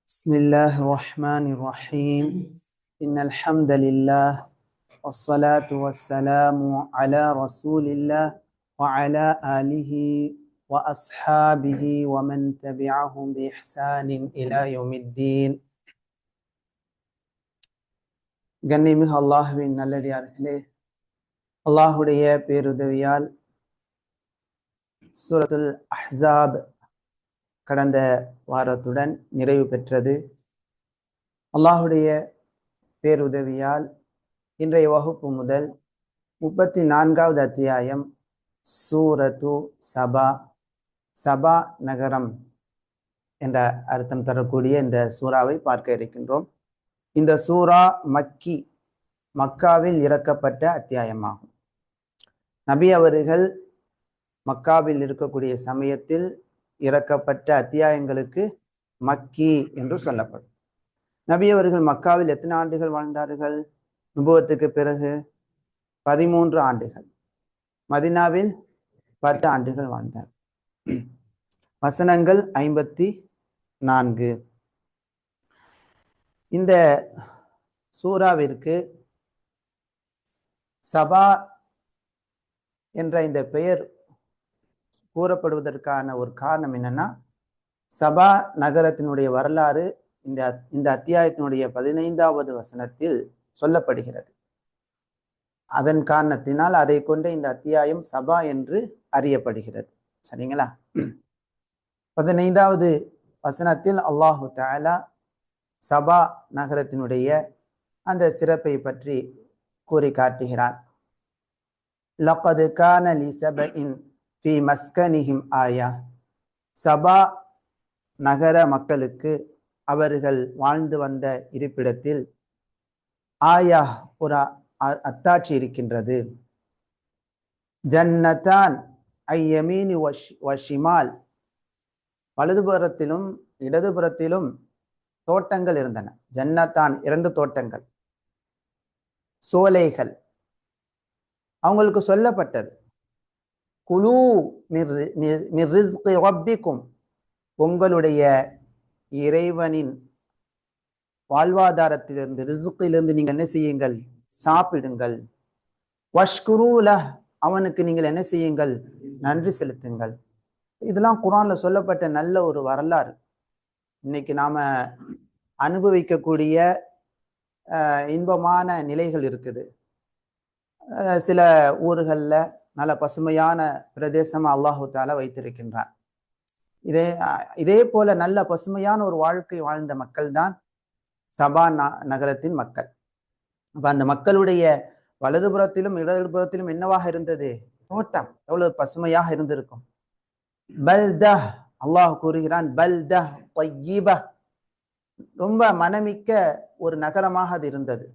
بسم الله الرحمن الرحيم إن الحمد لله والصلاة والسلام على رسول الله وعلى آله وأصحابه ومن تبعهم بإحسان إلى يوم الدين. கண்ணியமிகு அல்லாஹ்வின் நல்லடியார்களே, அல்லாஹுடைய பேருதவியால் சூரத்துல் அஹ்ஸாப் கடந்த வாரத்துடன் நிறைவு பெற்றது. அல்லாஹுடைய பேருதவியால் இன்றைய வகுப்பு முதல் 34வது அத்தியாயம் சூரத்து சபா, சபா நகரம் என்ற அர்த்தம் தரக்கூடிய இந்த சூறாவை பார்க்க இருக்கின்றோம். இந்த சூரா மக்காவில் இறக்கப்பட்ட அத்தியாயமாகும். நபி அவர்கள் மக்காவில் இருக்கக்கூடிய சமயத்தில் இறக்கப்பட்ட அத்தியாயங்களுக்கு மக்கி என்று சொல்லப்படும். நபி அவர்கள் மக்காவில் எத்தனை ஆண்டுகள் வாழ்ந்தார்கள்? நுபுவத்துக்கு பிறகு 13 ஆண்டுகள். மதினாவில் 10 ஆண்டுகள் வாழ்ந்தார். வசனங்கள் 54. இந்த சூறாவிற்கு சபா என்ற இந்த பெயர் கூறப்படுவதற்கான ஒரு காரணம் என்னன்னா, சபா நகரத்தினுடைய வரலாறு இந்த அத்தியாயத்தினுடைய 15வது வசனத்தில் சொல்லப்படுகிறது. அதன் காரணத்தினால் அதை கொண்டு இந்த அத்தியாயம் சபா என்று அறியப்படுகிறது. சரிங்களா? 15வது வசனத்தில் அல்லாஹு தஆலா சபா நகரத்தினுடைய அந்த சிறப்பை பற்றி கூறி காட்டுகிறான். லக்கது கான லிஸபஇன் ஃபி மஸ்கனிஹிம் ஆயா. சபா நகர மக்களுக்கு அவர்கள் வாழ்ந்து வந்த இருப்பிடத்தில் ஆயா ஒரு அத்தாட்சி இருக்கின்றது. ஜன்னதான் ஐயமீனி வஷிமால், வலதுபுறத்திலும் இடதுபுறத்திலும் தோட்டங்கள் இருந்தன. ஜன்னதான் 2 தோட்டங்கள், சோலைகள். அவங்களுக்கு சொல்லப்பட்டது, குலு மிர் ரிஸ்கி ரப்பிக்கும், உங்களுடைய இறைவனின் வாழ்வாதாரத்திலிருந்து, ரிஸ்கிலிருந்து நீங்கள் என்ன செய்யுங்கள்? சாப்பிடுங்கள். வஷ்குரு லஹ், அவனுக்கு நீங்கள் என்ன செய்யுங்கள்? நன்றி செலுத்துங்கள். இதெல்லாம் குர்ஆன்ல சொல்லப்பட்ட நல்ல ஒரு வரலாறு. இன்னைக்கு நாம அனுபவிக்கக்கூடிய இன்பமான நிலைகள் இருக்குது. சில ஊர்கள்ல நல்ல பசுமையான பிரதேசமா அல்லாஹு தஆலா வைத்திருக்கின்றான். இதே போல நல்ல பசுமையான ஒரு வாழ்க்கை வாழ்ந்த மக்கள் தான் சபா நகரத்தின் மக்கள். அப்ப அந்த மக்களுடைய வலதுபுறத்திலும் இடதுபுறத்திலும் என்னவாக இருந்தது? தோட்டம். எவ்வளவு பசுமையாக இருந்திருக்கும். பல்தஹ், அல்லாஹ் கூறுகிறான், பல்தஹ் தய்யிபா, ரொம்ப மனமிக்க ஒரு நகரமாக அது இருந்தது.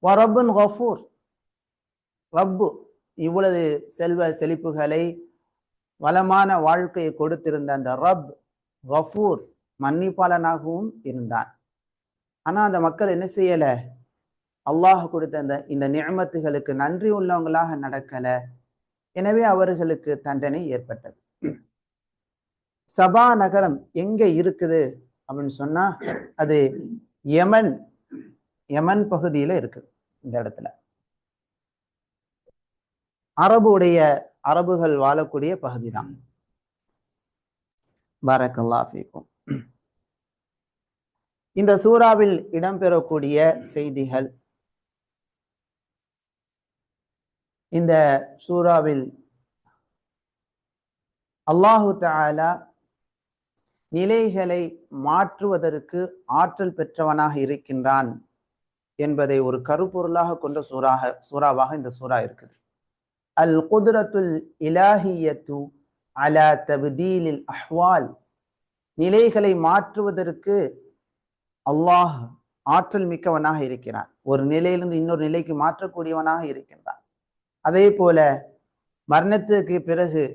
வரப்புன் கஃபூர், ரப்பு இவ்வளவு செல்வ செழிப்புகளை வளமான வாழ்க்கையை கொடுத்திருந்த அந்த ரப் கஃபூர், மன்னிப்பாளனாகவும் இருந்தான். ஆனா அந்த மக்கள் என்ன செய்யல? அல்லாஹ் கொடுத்த இந்த நிஅமத்துகளுக்கு நன்றி உள்ளவங்களாக நடக்கல. எனவே அவர்களுக்கு தண்டனை ஏற்பட்டது. சபா நகரம் எங்க இருக்குது அப்படின்னு சொன்னா, அது யமன் பகுதியில இருக்கு. இந்த இடத்துல அரபுகள் வாழக்கூடிய பகுதி தான். பரக்கல்லாஹு ஃபீக்கும். இந்த சூறாவில் இடம்பெறக்கூடிய செய்திகள், இந்த சூறாவில் அல்லாஹு தஆலா நிலைகளை மாற்றுவதற்கு ஆற்றல் பெற்றவனாக இருக்கின்றான் என்பதை ஒரு கருப்பொருளாக கொண்ட சூறாவாக இந்த சூறா இருக்குது. அல் குத்ரத்துல் இலாஹியத்து அலா தப்தீலில் அஹ்வால், நிலைகளை மாற்றுவதற்கு அல்லாஹ் ஆற்றல் மிக்கவனாக இருக்கிறான். ஒரு நிலையிலிருந்து இன்னொரு நிலைக்கு மாற்றக்கூடியவனாக இருக்கின்றான். அதே போல மரணத்துக்கு பிறகு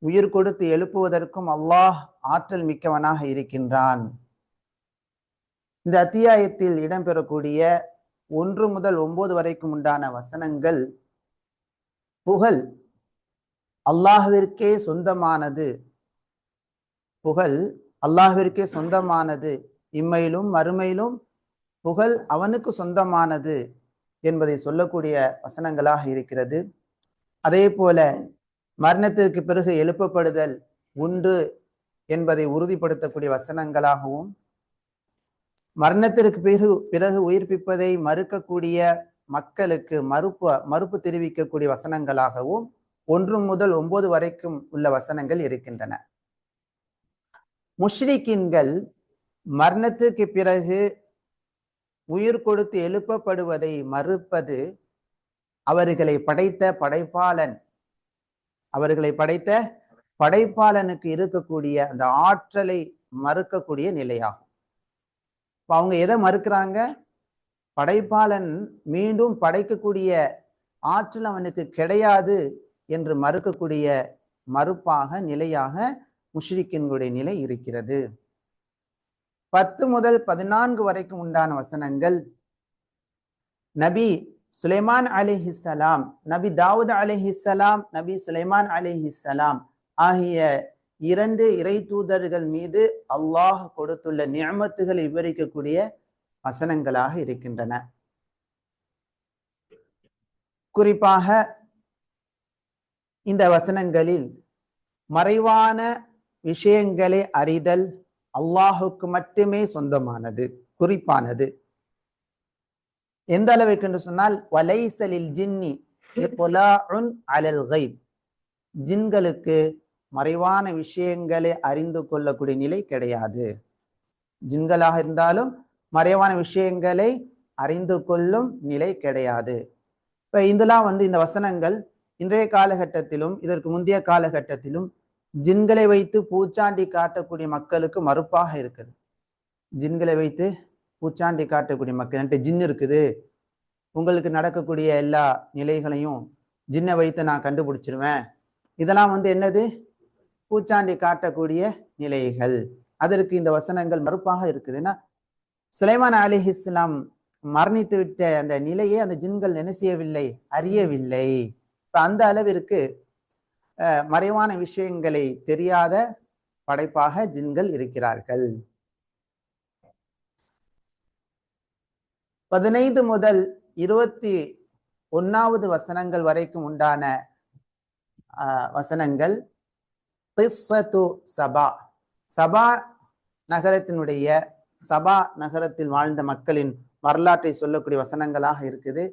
உயிர் கொடுத்து எழுப்புவதற்கும் அல்லாஹ் ஆற்றல் மிக்கவனாக இருக்கின்றான். இந்த அத்தியாயத்தில் இடம்பெறக்கூடிய 1 முதல் 9 வரைக்கும் உண்டான வசனங்கள் புகழ் அல்லாஹ்விற்கே சொந்தமானது. புகழ் அல்லாஹ்விற்கே சொந்தமானது, இம்மையிலும் மறுமையிலும் புகழ் அவனுக்கு சொந்தமானது என்பதை சொல்லக்கூடிய வசனங்களாக இருக்கிறது. அதே போல மரணத்திற்கு பிறகு எழுப்பப்படுதல் உண்டு என்பதை உறுதிப்படுத்தக்கூடிய வசனங்களாகவும், மரணத்திற்கு பிறகு உயிர்ப்பிப்பதை மறுக்கக்கூடிய மக்களுக்கு மறுப்பு தெரிவிக்கக்கூடிய வசனங்களாகவும் 1 முதல் 9 வரைக்கும் உள்ள வசனங்கள் இருக்கின்றன. முஷ்ரிக்கின்கள் மரணத்திற்கு பிறகு உயிர் கொடுத்து எழுப்பப்படுவதை மறுப்பது அவர்களை படைத்த படைப்பாளனுக்கு இருக்கக்கூடிய அந்த ஆற்றலை மறுக்கக்கூடிய நிலையாகும். அவங்க எதை மறுக்கிறாங்க? படைப்பாளன் மீண்டும் படைக்கக்கூடிய ஆற்றல் அவனுக்கு கிடையாது என்று மறுக்கக்கூடிய நிலையாக முஷ்ரிக்கின்களுடைய நிலை இருக்கிறது. 10 முதல் 14 வரைக்கும் உண்டான வசனங்கள் நபி சுலைமான் அலைஹிஸ்ஸலாம், நபி தாவூத் அலைஹிஸ்ஸலாம், நபி சுலைமான் அலைஹிஸ்ஸலாம் ஆகிய 2 இறை தூதர்கள் மீது அல்லாஹ் கொடுத்துள்ள நிஅமத்துகளை விவரிக்கக்கூடிய வசனங்களாக இருக்கின்றன. குறிப்பாக இந்த வசனங்களில் மறைவான விஷயங்களை அறிதல் அல்லாஹுக்கு மட்டுமே சொந்தமானது, குறிப்பானது. எந்த அளவுக்கு என்று சொன்னால், வலைசலில் ஜின்னி இத்லாஉன் அலல் கைப், ஜின்களுக்கு மறைவான விஷயங்களை அறிந்து கொள்ளக்கூடிய நிலை கிடையாது. ஜின்களாக இருந்தாலும் மறைவான விஷயங்களை அறிந்து கொள்ளும் நிலை கிடையாது. இப்ப இதெல்லாம் இந்த வசனங்கள் இன்றைய காலகட்டத்திலும் இதற்கு முந்தைய காலகட்டத்திலும் ஜின்களை வைத்து பூச்சாண்டி காட்டக்கூடிய மக்களுக்கு மறுப்பாக இருக்குது. ஜின்களை வைத்து பூச்சாண்டி காட்டக்கூடிய மக்கள், என்கிட்ட ஜின் இருக்குது, உங்களுக்கு நடக்கக்கூடிய எல்லா நிலைகளையும் ஜின்னை வைத்து நான் கண்டுபிடிச்சிருவேன், இதெல்லாம் என்னது? பூச்சாண்டி காட்டக்கூடிய நிலைகள். அதற்கு இந்த வசனங்கள் மறுப்பாக இருக்குது. ஏன்னா சுலைமான் அலைஹிஸ்ஸலாம் மரணித்து விட்ட அந்த நிலையை அந்த ஜின்கள் என்ன செய்யவில்லை, அறியவில்லை. இப்ப அந்த அளவிற்கு மறைவான விஷயங்களை தெரியாத படைப்பாக ஜின்கள் இருக்கிறார்கள். 15 முதல் 21வது வசனங்கள் வரைக்கும் உண்டான வசனங்கள் கிஸ்ஸத்து சபா, சபா நகரத்தினுடைய, சபா நகரத்தில் வாழ்ந்த மக்களின் வரலாற்றை சொல்லக்கூடிய வசனங்களாக இருக்குது.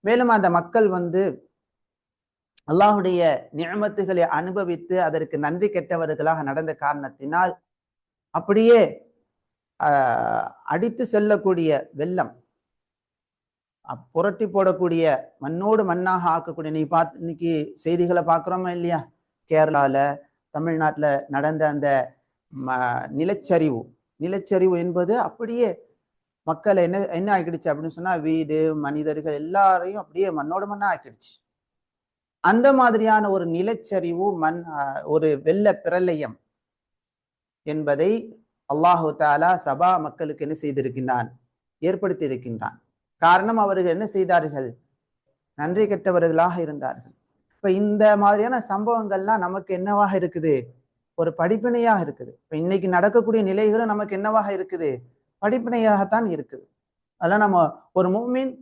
மேலும் அந்த மக்கள் அல்லாஹுடைய நிஅமத்துகளை அனுபவித்து அதற்கு நன்றி கெட்டவர்களாக நடந்த காரணத்தினால் அப்படியே அடித்து செல்லக்கூடிய வெள்ளம், புரட்டி போடக்கூடிய, மண்ணோடு மண்ணாக ஆக்கக்கூடிய, இன்னைக்கு செய்திகளை பார்க்குறோமா இல்லையா? கேரளால, தமிழ்நாட்டில் நடந்த அந்த நிலச்சரிவு என்பது அப்படியே மக்களை என்ன ஆக்கிடுச்சு அப்படின்னு சொன்னா, வீடு, மனிதர்கள் எல்லாரையும் அப்படியே மண்ணோடு மண்ணா ஆக்கிடுச்சு. அந்த மாதிரியான ஒரு நிலச்சரிவு, ஒரு வெள்ள பிரளயம் என்பதை அல்லாஹு தஆலா சபா மக்களுக்கு என்ன செய்திருக்கின்றான், ஏற்படுத்தி இருக்கின்றான். காரணம், அவர்கள் என்ன செய்தார்கள்? நன்றி கெட்டவர்களாக இருந்தார்கள். இப்ப இந்த மாதிரியான சம்பவங்கள்லாம் நமக்கு என்னவாக இருக்குது? ஒரு படிப்பினையாக இருக்குது. இப்ப இன்னைக்கு நடக்கக்கூடிய நிலைகளும் நமக்கு என்னவாக இருக்குது? படிப்பினையாகத்தான் இருக்குது. அதெல்லாம் நம்ம ஒரு முஃமின்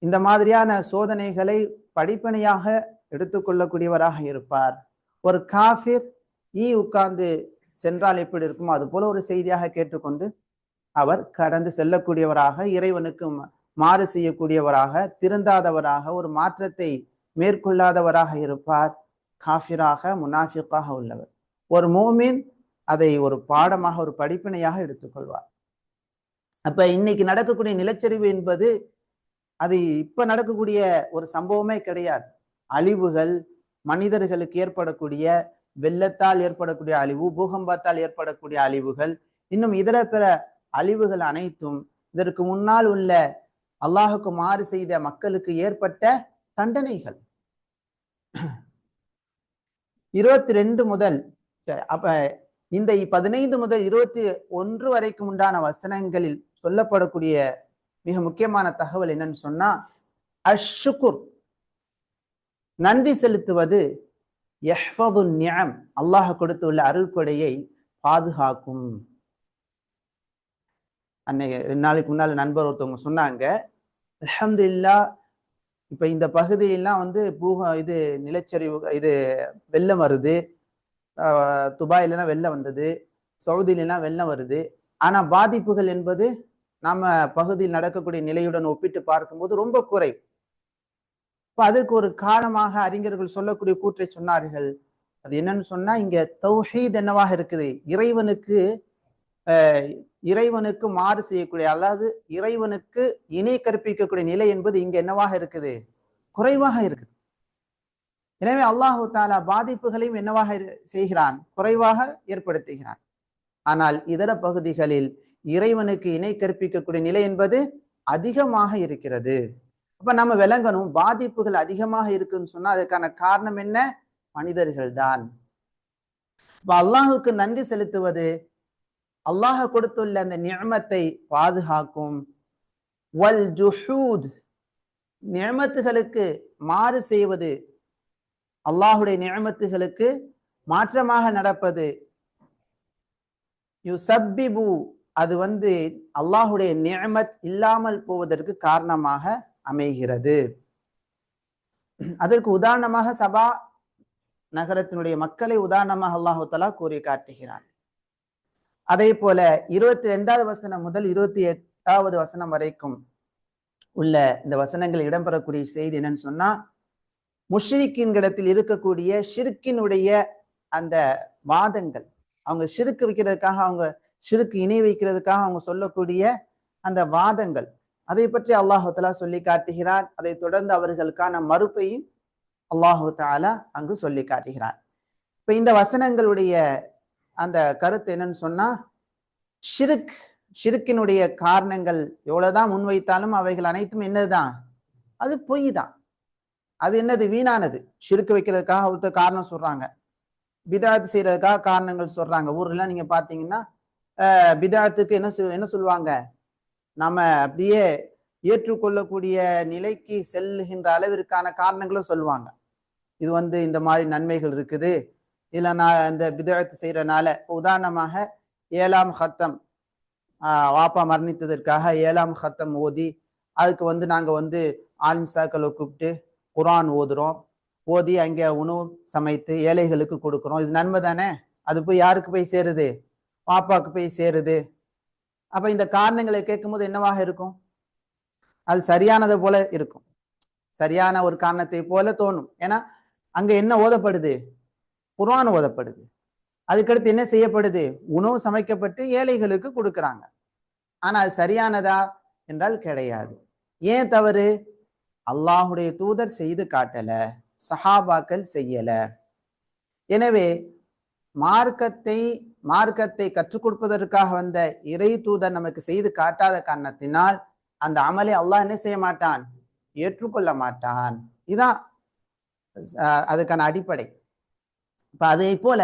இந்த மாதிரியான சோதனைகளை படிப்பினையாக எடுத்துக்கொள்ளக்கூடியவராக இருப்பார். ஒரு காஃபிர் உட்கார்ந்து சென்றால் எப்படி இருக்குமோ அது போல ஒரு செய்தியாக கேட்டுக்கொண்டு அவர் கடந்து செல்லக்கூடியவராக, இறைவனுக்கு மாறு செய்யக்கூடியவராக, திருந்தாதவராக, ஒரு மாற்றத்தை மேற்கொள்ளாதவராக இருப்பார். காஃபிராக, முனாஃபிக்காக உள்ளவர். ஒரு மூமின் அதை ஒரு பாடமாக, ஒரு படிப்பினையாக எடுத்துக்கொள்வார். அப்ப இன்னைக்கு நடக்கக்கூடிய நிலச்சரிவு என்பது அது இப்ப நடக்கக்கூடிய ஒரு சம்பவமே கிடையாது. அழிவுகள், மனிதர்களுக்கு ஏற்படக்கூடிய வெள்ளத்தால் ஏற்படக்கூடிய அழிவு, பூகம்பத்தால் ஏற்படக்கூடிய அழிவுகள், இன்னும் இதர பிற அழிவுகள் அனைத்தும் இதற்கு முன்னால் உள்ள அல்லாஹுக்கு மாறு செய்த மக்களுக்கு ஏற்பட்ட தண்டனைகள். 22 முதல் அப்ப இந்த 15 முதல் 21 வரைக்கும் உண்டான வசனங்களில் சொல்லப்படக்கூடிய மிக முக்கியமான தகவல் என்னன்னு சொன்னா, அஷ்ஷுகுர், நன்றி செலுத்துவது, யஹ்ஃபது நிஅம், அல்லாஹ் கொடுத்துள்ள அருள் கொடையை பாதுகாக்கும். அன்னைக்கு 2 நாளைக்கு முன்னால நண்பர் ஒருத்தவங்க சொன்னாங்க, அல்ஹம்துலில்லாஹ் இப்ப இந்த பகுதியெல்லாம் வந்து இது நிலச்சரிவு, இது வெள்ளம் வருது. துபாயிலாம் வெள்ளம் வந்தது, சவுதியிலாம் வெள்ளம் வருது. ஆனா பாதிப்புகள் என்பது நம்ம பகுதியில் நடக்கக்கூடிய நிலையுடன் ஒப்பிட்டு பார்க்கும்போது ரொம்ப குறை. இப்ப அதற்கு ஒரு காரணமாக அறிஞர்கள் சொல்லக்கூடிய கூற்றை சொன்னார்கள். அது என்னன்னு சொன்னா, இங்க தௌஹீத் என்னவாக இருக்குது, இறைவனுக்கு இறைவனுக்கு மாறு செய்யக்கூடிய, அதாவது இறைவனுக்கு இணை கற்பிக்கக்கூடிய நிலை என்பது இங்க என்னவாக இருக்குது, குறைவாக இருக்குது. எனவே அல்லாஹு தாலா பாதிப்புகளையும் என்னவாக செய்கிறான், குறைவாக ஏற்படுத்துகிறான். ஆனால் இதர பகுதிகளில் இறைவனுக்கு இணை கற்பிக்கக்கூடிய நிலை என்பது அதிகமாக இருக்கிறது. அப்ப நம்ம விளங்கணும், பாதிப்புகள் அதிகமாக இருக்குன்னு சொன்னா அதுக்கான காரணம் என்ன, மனிதர்கள் தான். இப்ப அல்லாஹுக்கு நன்றி செலுத்துவது அல்லாஹ் கொடுத்துள்ள அந்த நிஅமத்தை பாதுகாக்கும். வல் ஜுஹூத், நிஅமத்துகளுக்கு மாறு செய்வது, அல்லாஹுடைய நிஅமத்துகளுக்கு மாற்றமாக நடப்பது, யுசப்பிபு, அது வந்து அல்லாஹுடைய நிஅமத் இல்லாமல் போவதற்கு காரணமாக அமைகிறது. அதற்கு உதாரணமாக சபா நகரத்தினுடைய மக்களை உதாரணமாக அல்லாஹு தஆலா கூறி காட்டுகிறார். அதே போல 22வது வசனம் முதல் 28வது வசனம் வரைக்கும் உள்ள இந்த வசனங்கள் இடம்பெறக்கூடிய செய்தி என்னன்னு சொன்னா, முஷ்ரிக்கின்களிடத்தில் இருக்கக்கூடிய ஷிர்கினுடைய அந்த வாதங்கள், அவங்க ஷிர்க் வைக்கிறதுக்காக, அவங்க ஷிர்க் இணை வைக்கிறதுக்காக அவங்க சொல்லக்கூடிய அந்த வாதங்கள், அதை பற்றி அல்லாஹு தஆலா சொல்லி காட்டுகிறார். அதை தொடர்ந்து அவர்களுக்கான மறுப்பையும் அல்லாஹு தஆலா அங்கு சொல்லி காட்டுகிறார். இப்ப இந்த வசனங்களுடைய அந்த கருத்து என்னன்னு சொன்னா, ஷிர்கினுடைய காரணங்கள் எவ்வளவுதான் முன்வைத்தாலும் அவைகள் அனைத்தும் என்னதுதான், அது பொய் தான். அது என்னது, வீணானது. ஷிர்க் வைக்கிறதுக்காக ஒருத்தர் காரணம் சொல்றாங்க, பிதாத் செய்யறதுக்காக காரணங்கள் சொல்றாங்க. ஊர்ல நீங்க பாத்தீங்கன்னா பிதாத்துக்கு என்ன சொல்லுவாங்க, நம்ம அப்படியே ஏற்றுக்கொள்ளக்கூடிய நிலைக்கு செல்லுகின்ற அளவிற்கான காரணங்களும் சொல்லுவாங்க. இது வந்து இந்த மாதிரி நன்மைகள் இருக்குது, இல்ல நான் இந்த பிதாத் செய்யறதுனால. உதாரணமாக 7ஆம் ஹத்தம், வாப்பா மரணித்ததற்காக 7ஆம் ஹத்தம் ஓதி, அதுக்கு வந்து நாங்க வந்து ஆலிம்சாக்களை கூப்பிட்டு குர்ஆன் ஓதுறோம், ஓதி அங்கே உணவு சமைத்து ஏழைகளுக்கு கொடுக்குறோம். இது நன்மை தானே? அது போய் யாருக்கு போய் சேருது, பாப்பாக்கு போய் சேருது. அப்ப இந்த காரணங்களை கேட்கும்போது என்னவாக இருக்கும், அது சரியானதை போல இருக்கும், சரியான ஒரு காரணத்தை போல தோணும். ஏன்னா அங்க என்ன ஓதப்படுது, குர்ஆன் ஓதப்படுது. அதுக்கடுத்து என்ன செய்யப்படுது, உணவு சமைக்கப்பட்டு ஏழைகளுக்கு கொடுக்குறாங்க. ஆனா அது சரியானதா என்றால் கிடையாது. ஏன் தவறு, அல்லாஹுடைய தூதர் செய்து காட்டல, சஹாபாக்கள் செய்யல. எனவே மார்க்கத்தை கற்றுக் கொடுப்பதற்காக வந்த இறை தூதர் நமக்கு செய்து காட்டாத காரணத்தினால் அந்த அமலை அல்லாஹ் என்ன செய்ய மாட்டான், ஏற்றுக்கொள்ள மாட்டான். இதான் அதுக்கான அடிப்படை. இப்ப அதே போல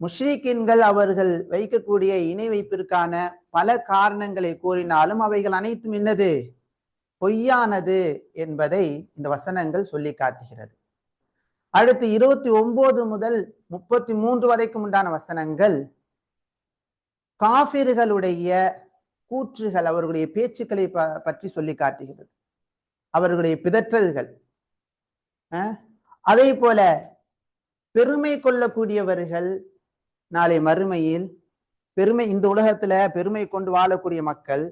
முஷ்ரிக்கீன்கள் அவர்கள் வைக்கக்கூடிய இணை வைப்பிற்கான பல காரணங்களை கூறினாலும் அவைகள் அனைத்தும் என்னது, பொய்யானது என்பதை இந்த வசனங்கள் சொல்லி காட்டுகிறது. அடுத்து 29 முதல் 33 வரைக்கும் உண்டான வசனங்கள் காஃபிர்களுடைய கூற்றுகள், அவர்களுடைய பேச்சுக்களை பற்றி சொல்லி காட்டுகிறது, அவர்களுடைய பிதற்றல்கள். அதே போல பெருமை கொள்ளக்கூடியவர்கள் நாளை மறுமையில் இந்த உலகத்துல பெருமை கொண்டு வாழக்கூடிய மக்கள்,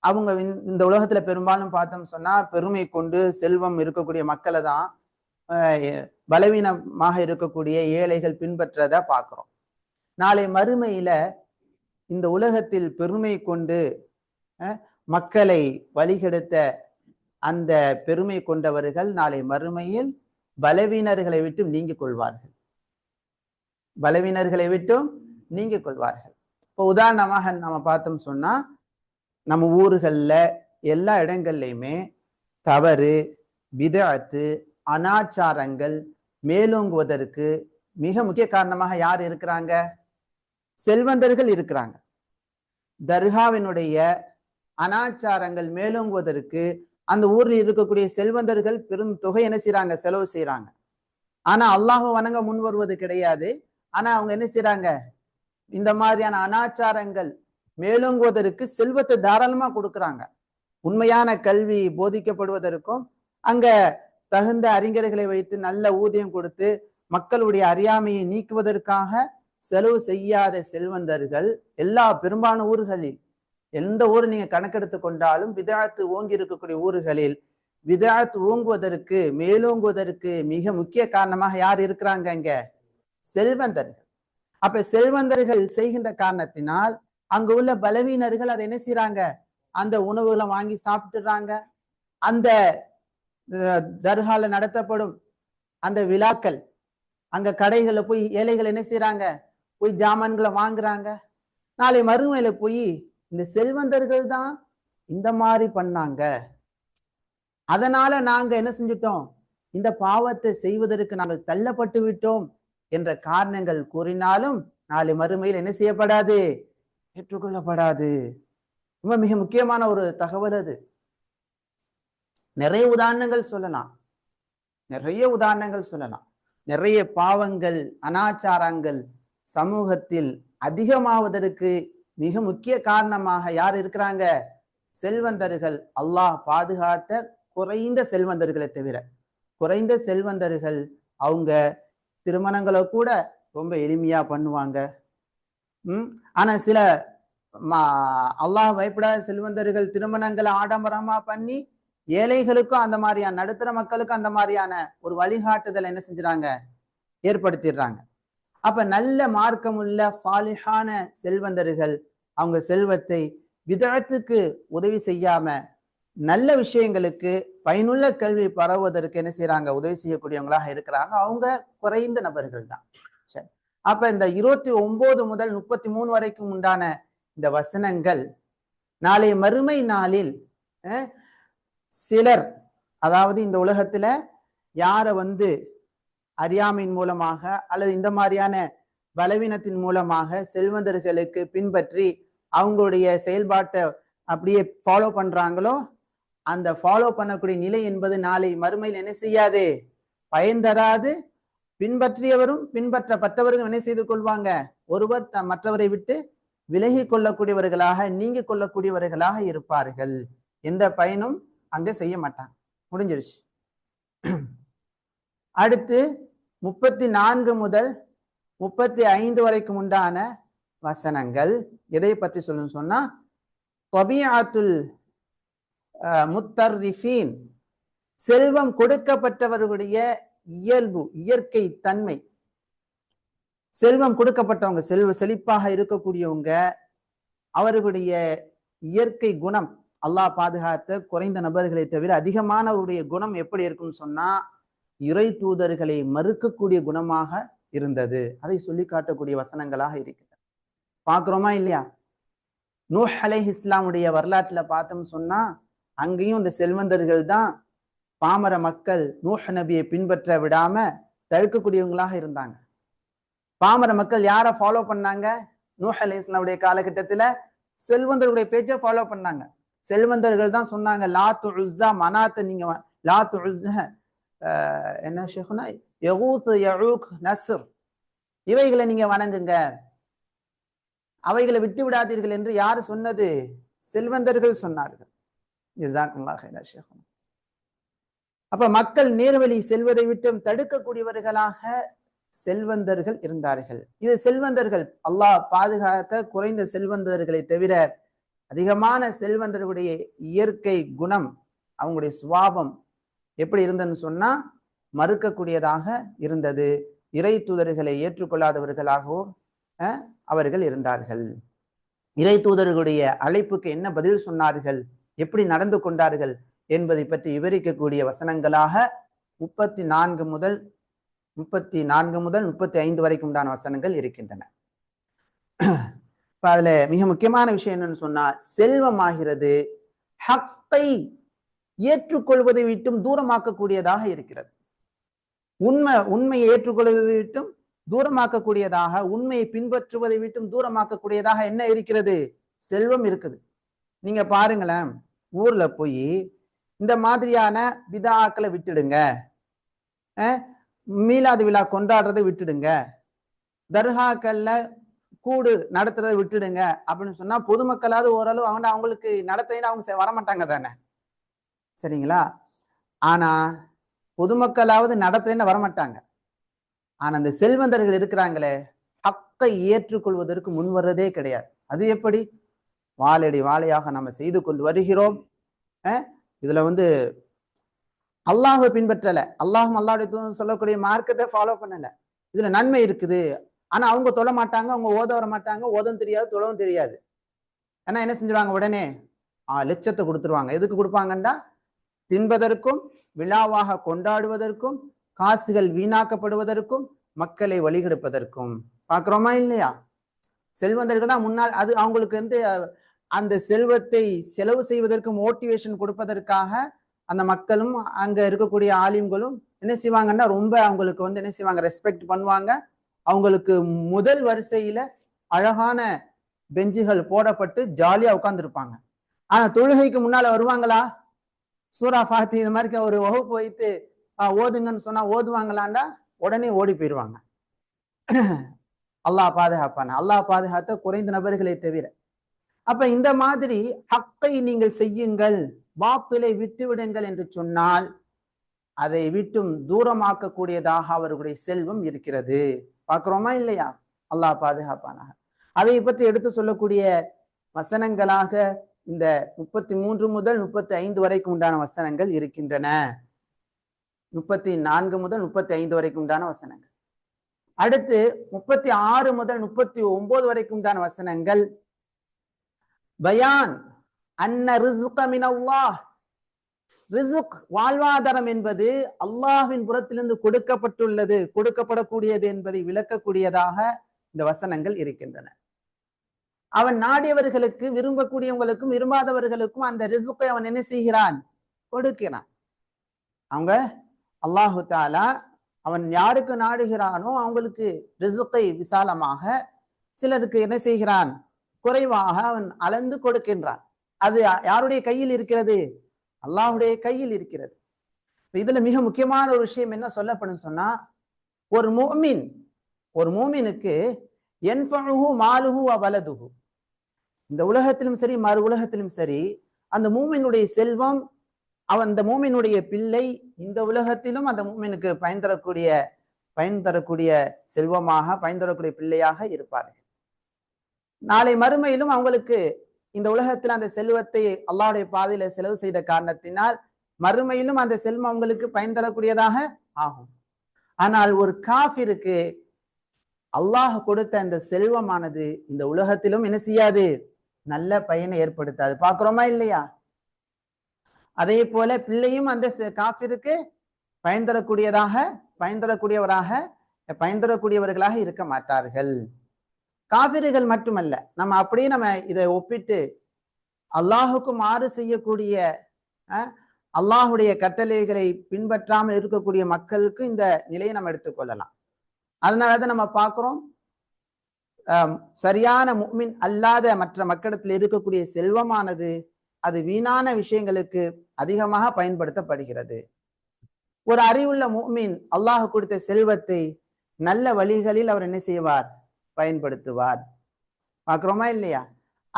அவங்க இந்த உலகத்துல பெரும்பாலும் பார்த்தோம் சொன்னா பெருமை கொண்டு செல்வம் இருக்கக்கூடிய மக்களை தான் பலவீனமாக இருக்கக்கூடிய ஏழைகள் பின்பற்றத பார்க்கிறோம். நாளை மறுமையில இந்த உலகத்தில் பெருமை கொண்டு மக்களை வழிகெடுத்த அந்த பெருமை கொண்டவர்கள் நாளை மறுமையில் பலவீனர்களை விட்டு நீங்கிக் கொள்வார்கள், பலவீனர்களை விட்டும் நீங்கிக் கொள்வார்கள். இப்போ உதாரணமாக நம்ம பார்த்தோம் சொன்னா, நம்ம ஊர்கள்ல எல்லா இடங்கள்லையுமே தவறு, பிதஅத்து, அனாச்சாரங்கள் மேலோங்குவதற்கு மிக முக்கிய காரணமாக யார் இருக்கிறாங்க, செல்வந்தர்கள் இருக்கிறாங்க. தர்காவினுடைய அனாச்சாரங்கள் மேலோங்குவதற்கு அந்த ஊரில் இருக்கக்கூடிய செல்வந்தர்கள் பெரும் தொகை என்ன செய்யறாங்க, செலவு செய்யறாங்க. ஆனா அல்லாஹ் வணங்க முன் வருவது கிடையாது. ஆனா அவங்க என்ன செய்யறாங்க, இந்த மாதிரியான அனாச்சாரங்கள் மேலோங்குவதற்கு செல்வத்தை தாராளமா கொடுக்குறாங்க. உண்மையான கல்வி போதிக்கப்படுவதற்கும் அங்க தகுந்த அறிஞர்களை வைத்து நல்ல ஊதியம் கொடுத்து மக்களுடைய அறியாமையை நீக்குவதற்காக செலவு செய்யாத செல்வந்தர்கள் எல்லா பெரும்பாலான ஊர்களில், எந்த ஊர் நீங்க கணக்கெடுத்து கொண்டாலும் விதஆத் ஓங்கி இருக்கக்கூடிய ஊர்களில் விதஆத் ஓங்குவதற்கு மேலோங்குவதற்கு மிக முக்கிய காரணமாக யார் இருக்கிறாங்க? அங்க செல்வந்தர்கள். அப்ப செல்வந்தர்கள் செய்கின்ற காரணத்தினால் அங்க உள்ள பலவீனர்கள் அதை என்ன செய்யறாங்க, அந்த உணவுகளை வாங்கி சாப்பிட்டுறாங்க. அந்த தர்கால நடத்தப்படும் அந்த விழாக்கள், அங்க கடைகளை போய் ஏழைகள் என்ன செய்யறாங்க, போய் ஜாமான்களை வாங்குறாங்க. நாளை மறுமையில போய் இந்த செல்வந்தர்கள் தான் இந்த மாதிரி பண்ணாங்க, அதனால நாங்க என்ன செஞ்சிட்டோம், இந்த பாவத்தை செய்வதற்கு நாங்கள் தள்ளப்பட்டு விட்டோம் என்ற காரணங்கள் கூறினாலும் நாளை மறுமையில் என்ன செய்யப்படாது, ஏற்றுக்கொள்ளப்படாது. ரொம்ப மிக முக்கியமான ஒரு தகவல் அது. நிறைய உதாரணங்கள் சொல்லலாம், நிறைய பாவங்கள் அனாச்சாரங்கள் சமூகத்தில் அதிகமாவதற்கு மிக முக்கிய காரணமாக யார் இருக்கிறாங்க? செல்வந்தர்கள். அல்லாஹ் பாதுகாத்த குறைந்த செல்வந்தர்களை தவிர, குறைந்த செல்வந்தர்கள் அவங்க திருமணங்களை கூட ரொம்ப எளிமையா பண்ணுவாங்க. ஆனா சில அல்லாஹ் பயப்படாத செல்வந்தர்கள் திருமணங்களை ஆடம்பரமா பண்ணி ஏழைகளுக்கும் அந்த மாதிரியான நடுத்தர மக்களுக்கும் அந்த மாதிரியான ஒரு வழிகாட்டுதல் என்ன செஞ்சுறாங்க, ஏற்படுத்திடுறாங்க. அப்ப நல்ல மார்க்கமுள்ள சாலிஹான செல்வந்தர்கள் அவங்க செல்வத்தை விதஅத்துக்கு உதவி செய்யாம நல்ல விஷயங்களுக்கு பயனுள்ள கல்வி பரவுவதற்கு என்ன செய்யறாங்க, உதவி செய்யக்கூடியவங்களாக இருக்கிறாங்க. அவங்க குறைந்த நபர்கள் தான். சரி, அப்ப இந்த 29 முதல் 33 வரைக்கும் உண்டான இந்த வசனங்கள் நாளை மறுமை நாளில் சிலர், அதாவது இந்த உலகத்துல யார அறியாமையின் மூலமாக அல்லது இந்த மாதிரியான பலவீனத்தின் மூலமாக செல்வந்தர்களுக்கு பின்பற்றி அவங்களுடைய செயல்பாட்டை அப்படியே ஃபாலோ பண்றாங்களோ, அந்த ஃபாலோ பண்ணக்கூடிய நிலை என்பது நாளை மறுமையில் என்ன செய்யாது, பயன் தராது. பின்பற்றியவரும் பின்பற்றப்பட்டவரும் என்ன செய்து கொள்வாங்க, ஒருவர் மற்றவரை விட்டு விலகி கொள்ளக்கூடியவர்களாக நீங்கி கொள்ளக்கூடியவர்களாக இருப்பார்கள். எந்த பயனும் அங்க செய்ய மாட்டாங்க. முடிஞ்சிருச்சு. அடுத்து 34 முதல் 35 வரைக்கும் உண்டான வசனங்கள் எதை பற்றி சொல்லணும்னு சொன்னா, தபீஅத்துல் முத்தர்ரிஃபீன், செல்வம் கொடுக்கப்பட்டவர்களுடைய இயல்பு, இயற்கை தன்மை. செல்வம் கொடுக்கப்பட்டவங்க, செழிப்பாக இருக்கக்கூடியவங்க, அவர்களுடைய இயற்கை குணம், அல்லாஹ் பாதுகாத்த குறைந்த நபர்களை தவிர அதிகமானவருடைய குணம் எப்படி இருக்கும்னு சொன்னா, இறை தூதர்களை மறுக்கக்கூடிய குணமாக இருந்தது. அதை சொல்லி காட்டக்கூடிய வசனங்களாக இருக்கிறது. பார்க்கிறோமா இல்லையா? நூஹ் அலைஹிஸ்ஸலாமுடைய வரலாற்றுல பார்த்தோம்னு சொன்னா, அங்கேயும் இந்த செல்வந்தர்கள் தான் பாமர மக்கள் நூஹ் நபியை பின்பற்ற விடாம தடுக்கக்கூடியவங்களாக இருந்தாங்க. பாமர மக்கள் யாரை ஃபாலோ பண்ணாங்க? நூஹ் அலைஹிஸ்ஸலாமுடைய காலகட்டத்துல செல்வந்தர்களுடைய பேச்சை ஃபாலோ பண்ணாங்க. செல்வந்தர்கள் தான் சொன்னாங்க, லாத்து உஸ்ஸா மனாத்தை நீங்க, லாத்து உஸ்ஸா என்ன ஷேகுனா யகூத் யஊக் நஸ்ர், இவைகளை நீங்க வணங்குங்க, அவைகளை விட்டு விடாதீர்கள் என்று யாரு சொன்னது? செல்வந்தர்கள் சொன்னார்கள். ஜஸாக்கல்லாஹு கைரன் ஷேகுனா. அப்ப மக்கள் நேர்வழி செல்வதை விட்டு தடுக்கக்கூடியவர்களாக செல்வந்தர்கள் இருந்தார்கள். இது செல்வந்தர்கள், அல்லாஹ் பாதுகாத்த குறைந்த செல்வந்தர்களை தவிர அதிகமான செல்வந்தர்களுடைய இயற்கை குணம், அவங்களுடைய சுபாவம் எப்படி இருந்ததுன்னு சொன்னா மறுக்கக்கூடியதாக இருந்தது. இறை தூதர்களை ஏற்றுக்கொள்ளாதவர்களாகவும் அவர்கள் இருந்தார்கள். இறை தூதர்களுடைய அழைப்புக்கு என்ன பதில் சொன்னார்கள், எப்படி நடந்து கொண்டார்கள் என்பதை பற்றி விவரிக்கக்கூடிய வசனங்களாக 34 முதல் 35 வரைக்கும் உண்டான வசனங்கள் இருக்கின்றன. அதுல மிக முக்கியமான விஷயம் என்னன்னு சொன்னா, செல்வமாகிறது ஹக்கை ஏற்றுக்கொள்வதை விட்டும் தூரமாக்கக்கூடியதாக இருக்கிறது. உண்மையை ஏற்றுக்கொள்வதை விட்டும் தூரமாக்கக்கூடியதாக, உண்மையை பின்பற்றுவதை விட்டும் தூரமாக்கக்கூடியதாக என்ன இருக்கிறது? செல்வம் இருக்குது. நீங்க பாருங்களேன், ஊர்ல போய் இந்த மாதிரியான பிதாக்களை விட்டுடுங்க, மீலாது விழா கொண்டாடுறதை விட்டுடுங்க, தர்காக்கள்ல கூடு நடத்துறதை விட்டுடுங்க அப்படின்னு சொன்னா பொதுமக்களாவது ஓரளவு அவங்களுக்கு நடத்தைன்னு அவங்க வரமாட்டாங்க தானே, சரிங்களா? ஆனா பொதுமக்களாவது நடத்தைன்னு வரமாட்டாங்க. ஆனா அந்த செல்வந்தர்கள் இருக்கிறாங்களே, ஹக்கை ஏற்றுக்கொள்வதற்கு முன் வர்றதே கிடையாது. அது எப்படி? வாழடி வாழையாக நம்ம செய்து கொண்டு வருகிறோம். இதுல அல்லாஹை பின்பற்றல, அல்லாஹுடைய சொல்லக்கூடிய மார்க்கத்தை ஃபாலோ பண்ணல. இதுல நன்மை இருக்குது. ஆனா அவங்க தொழ மாட்டாங்க, அவங்க ஓத வர மாட்டாங்க, ஓதவும் தெரியாது, தொழவும் தெரியாது. ஏன்னா என்ன செஞ்சிருவாங்க, உடனே லட்சத்தை கொடுத்துருவாங்க. எதுக்கு கொடுப்பாங்கன்னா, தின்பதற்கும் விழாவாக கொண்டாடுவதற்கும் காசுகள் வீணாக்கப்படுவதற்கும் மக்களை வழிகெடுப்பதற்கும். பார்க்கிறோமா இல்லையா? செல்வந்தர்கள் தான் முன்னால் அது அவங்களுக்கு அந்த செல்வத்தை செலவு செய்வதற்கு மோட்டிவேஷன் கொடுப்பதற்காக அந்த மக்களும் அங்க இருக்கக்கூடிய ஆலிம்களும் என்ன செய்வாங்கன்னா, ரொம்ப அவங்களுக்கு என்ன செய்வாங்க, ரெஸ்பெக்ட் பண்ணுவாங்க. அவங்களுக்கு முதல் வரிசையில அழகான பெஞ்சுகள் போடப்பட்டு ஜாலியா உட்கார்ந்துருப்பாங்க. ஆனா தொழுகைக்கு முன்னால வருவாங்களா? சூரா ஃபாத்தி இது மாதிரி ஒரு வகுப்பு வைத்து ஓதுங்கன்னு சொன்னா ஓதுவாங்களாண்டா? உடனே ஓடி போயிடுவாங்க. அல்லாஹ் பாதுகாப்பான, அல்லாஹ் பாதுகாத்த குறைந்த நபர்களை தவிர. அப்ப இந்த மாதிரி ஹக்கை நீங்கள் செய்யுங்கள், பாத்திலை விட்டு விடுங்கள் என்று சொன்னால் அதை விட்டும் தூரமாக்கக்கூடியதாக அவர்களுடைய செல்வம் இருக்கிறது. பார்க்கிறோமா இல்லையா? அல்லாஹ் பாதுகாப்பானாக. அதை பற்றி எடுத்து சொல்லக்கூடிய வசனங்களாக இந்த 33 முதல் 35 வரைக்கும் உண்டான வசனங்கள் இருக்கின்றன. 34 முதல் 35 வரைக்கும் உண்டான வசனங்கள். அடுத்து 36 முதல் 39 வரைக்கும் உண்டான வசனங்கள் பயான் அன்ன ரிஸ்க மினல்லாஹ், ரிஸ்க் வாழ்வாதாரம் என்பது அல்லாஹ்வின் புறத்திலிருந்து கொடுக்கப்பட்டுள்ளது, கொடுக்கப்படக்கூடியது என்பதை விளக்கக்கூடியதாக இந்த வசனங்கள் இருக்கின்றன. அவன் நாடியவர்களுக்கு, விரும்பக்கூடியவங்களுக்கும் விரும்பாதவர்களுக்கும் அந்த ரிஸ்கை அவன் என்ன செய்கிறான், கொடுக்கிறான். அவங்க அல்லாஹு தாலா அவன் யாருக்கு நாடுகிறானோ அவங்களுக்கு ரிஸ்கை விசாலமாக, சிலருக்கு என்ன செய்கிறான், குறைவாக அவன் அளந்து கொடுக்கின்றான். அது யாருடைய கையில் இருக்கிறது? அல்லாஹுடைய கையில் இருக்கிறது. இதுல மிக முக்கியமான ஒரு விஷயம் என்ன சொல்லப்படும் சொன்னா, ஒரு மூமினுக்கு யன்ஃபஉஹு மாலுஹு வ வலதுஹு, இந்த உலகத்திலும் சரி மறு உலகத்திலும் சரி அந்த மூமினுடைய செல்வம், அந்த மூமினுடைய பிள்ளை இந்த உலகத்திலும் அந்த மூமினுக்கு பயன் தரக்கூடிய செல்வமாக, பயன் தரக்கூடிய பிள்ளையாக இருப்பார்கள். நாளை மறுமையிலும் அவங்களுக்கு இந்த உலகத்தில் அந்த செல்வத்தை அல்லாஹ்வுடைய பாதையில செலவு செய்த காரணத்தினால் மறுமையிலும் அந்த செல்வம் அவங்களுக்கு பயன் தரக்கூடியதாக ஆகும். ஆனால் ஒரு காஃபிருக்கு அல்லாஹ் கொடுத்த அந்த செல்வமானது இந்த உலகத்திலும் என்ன செய்யாது, நல்ல பயனை ஏற்படுத்தாது. பார்க்கிறோமா இல்லையா? அதே போல பிள்ளையும் அந்த காஃபிருக்கு பயன் தரக்கூடியவர்களாக இருக்க மாட்டார்கள். காஃபிர்கள் மட்டுமல்ல, நம்ம இதை ஒப்பிட்டு அல்லாஹுக்கு மாறு செய்யக்கூடிய, அல்லாஹுடைய கட்டளைகளை பின்பற்றாமல் இருக்கக்கூடிய மக்களுக்கு இந்த நிலையை நம்ம எடுத்துக்கொள்ளலாம். அதனாலதான் நம்ம பார்க்கிறோம், சரியான முஃமின் அல்லாத மற்ற மக்களிடத்தில் இருக்கக்கூடிய செல்வமானது அது வீணான விஷயங்களுக்கு அதிகமாக பயன்படுத்தப்படுகிறது. ஒரு அறிவுள்ள முஃமின் அல்லாஹ் கொடுத்த செல்வத்தை நல்ல வழிகளில் அவர் என்ன செய்வார், பயன்படுத்துவார். பார்க்கிறோமா இல்லையா?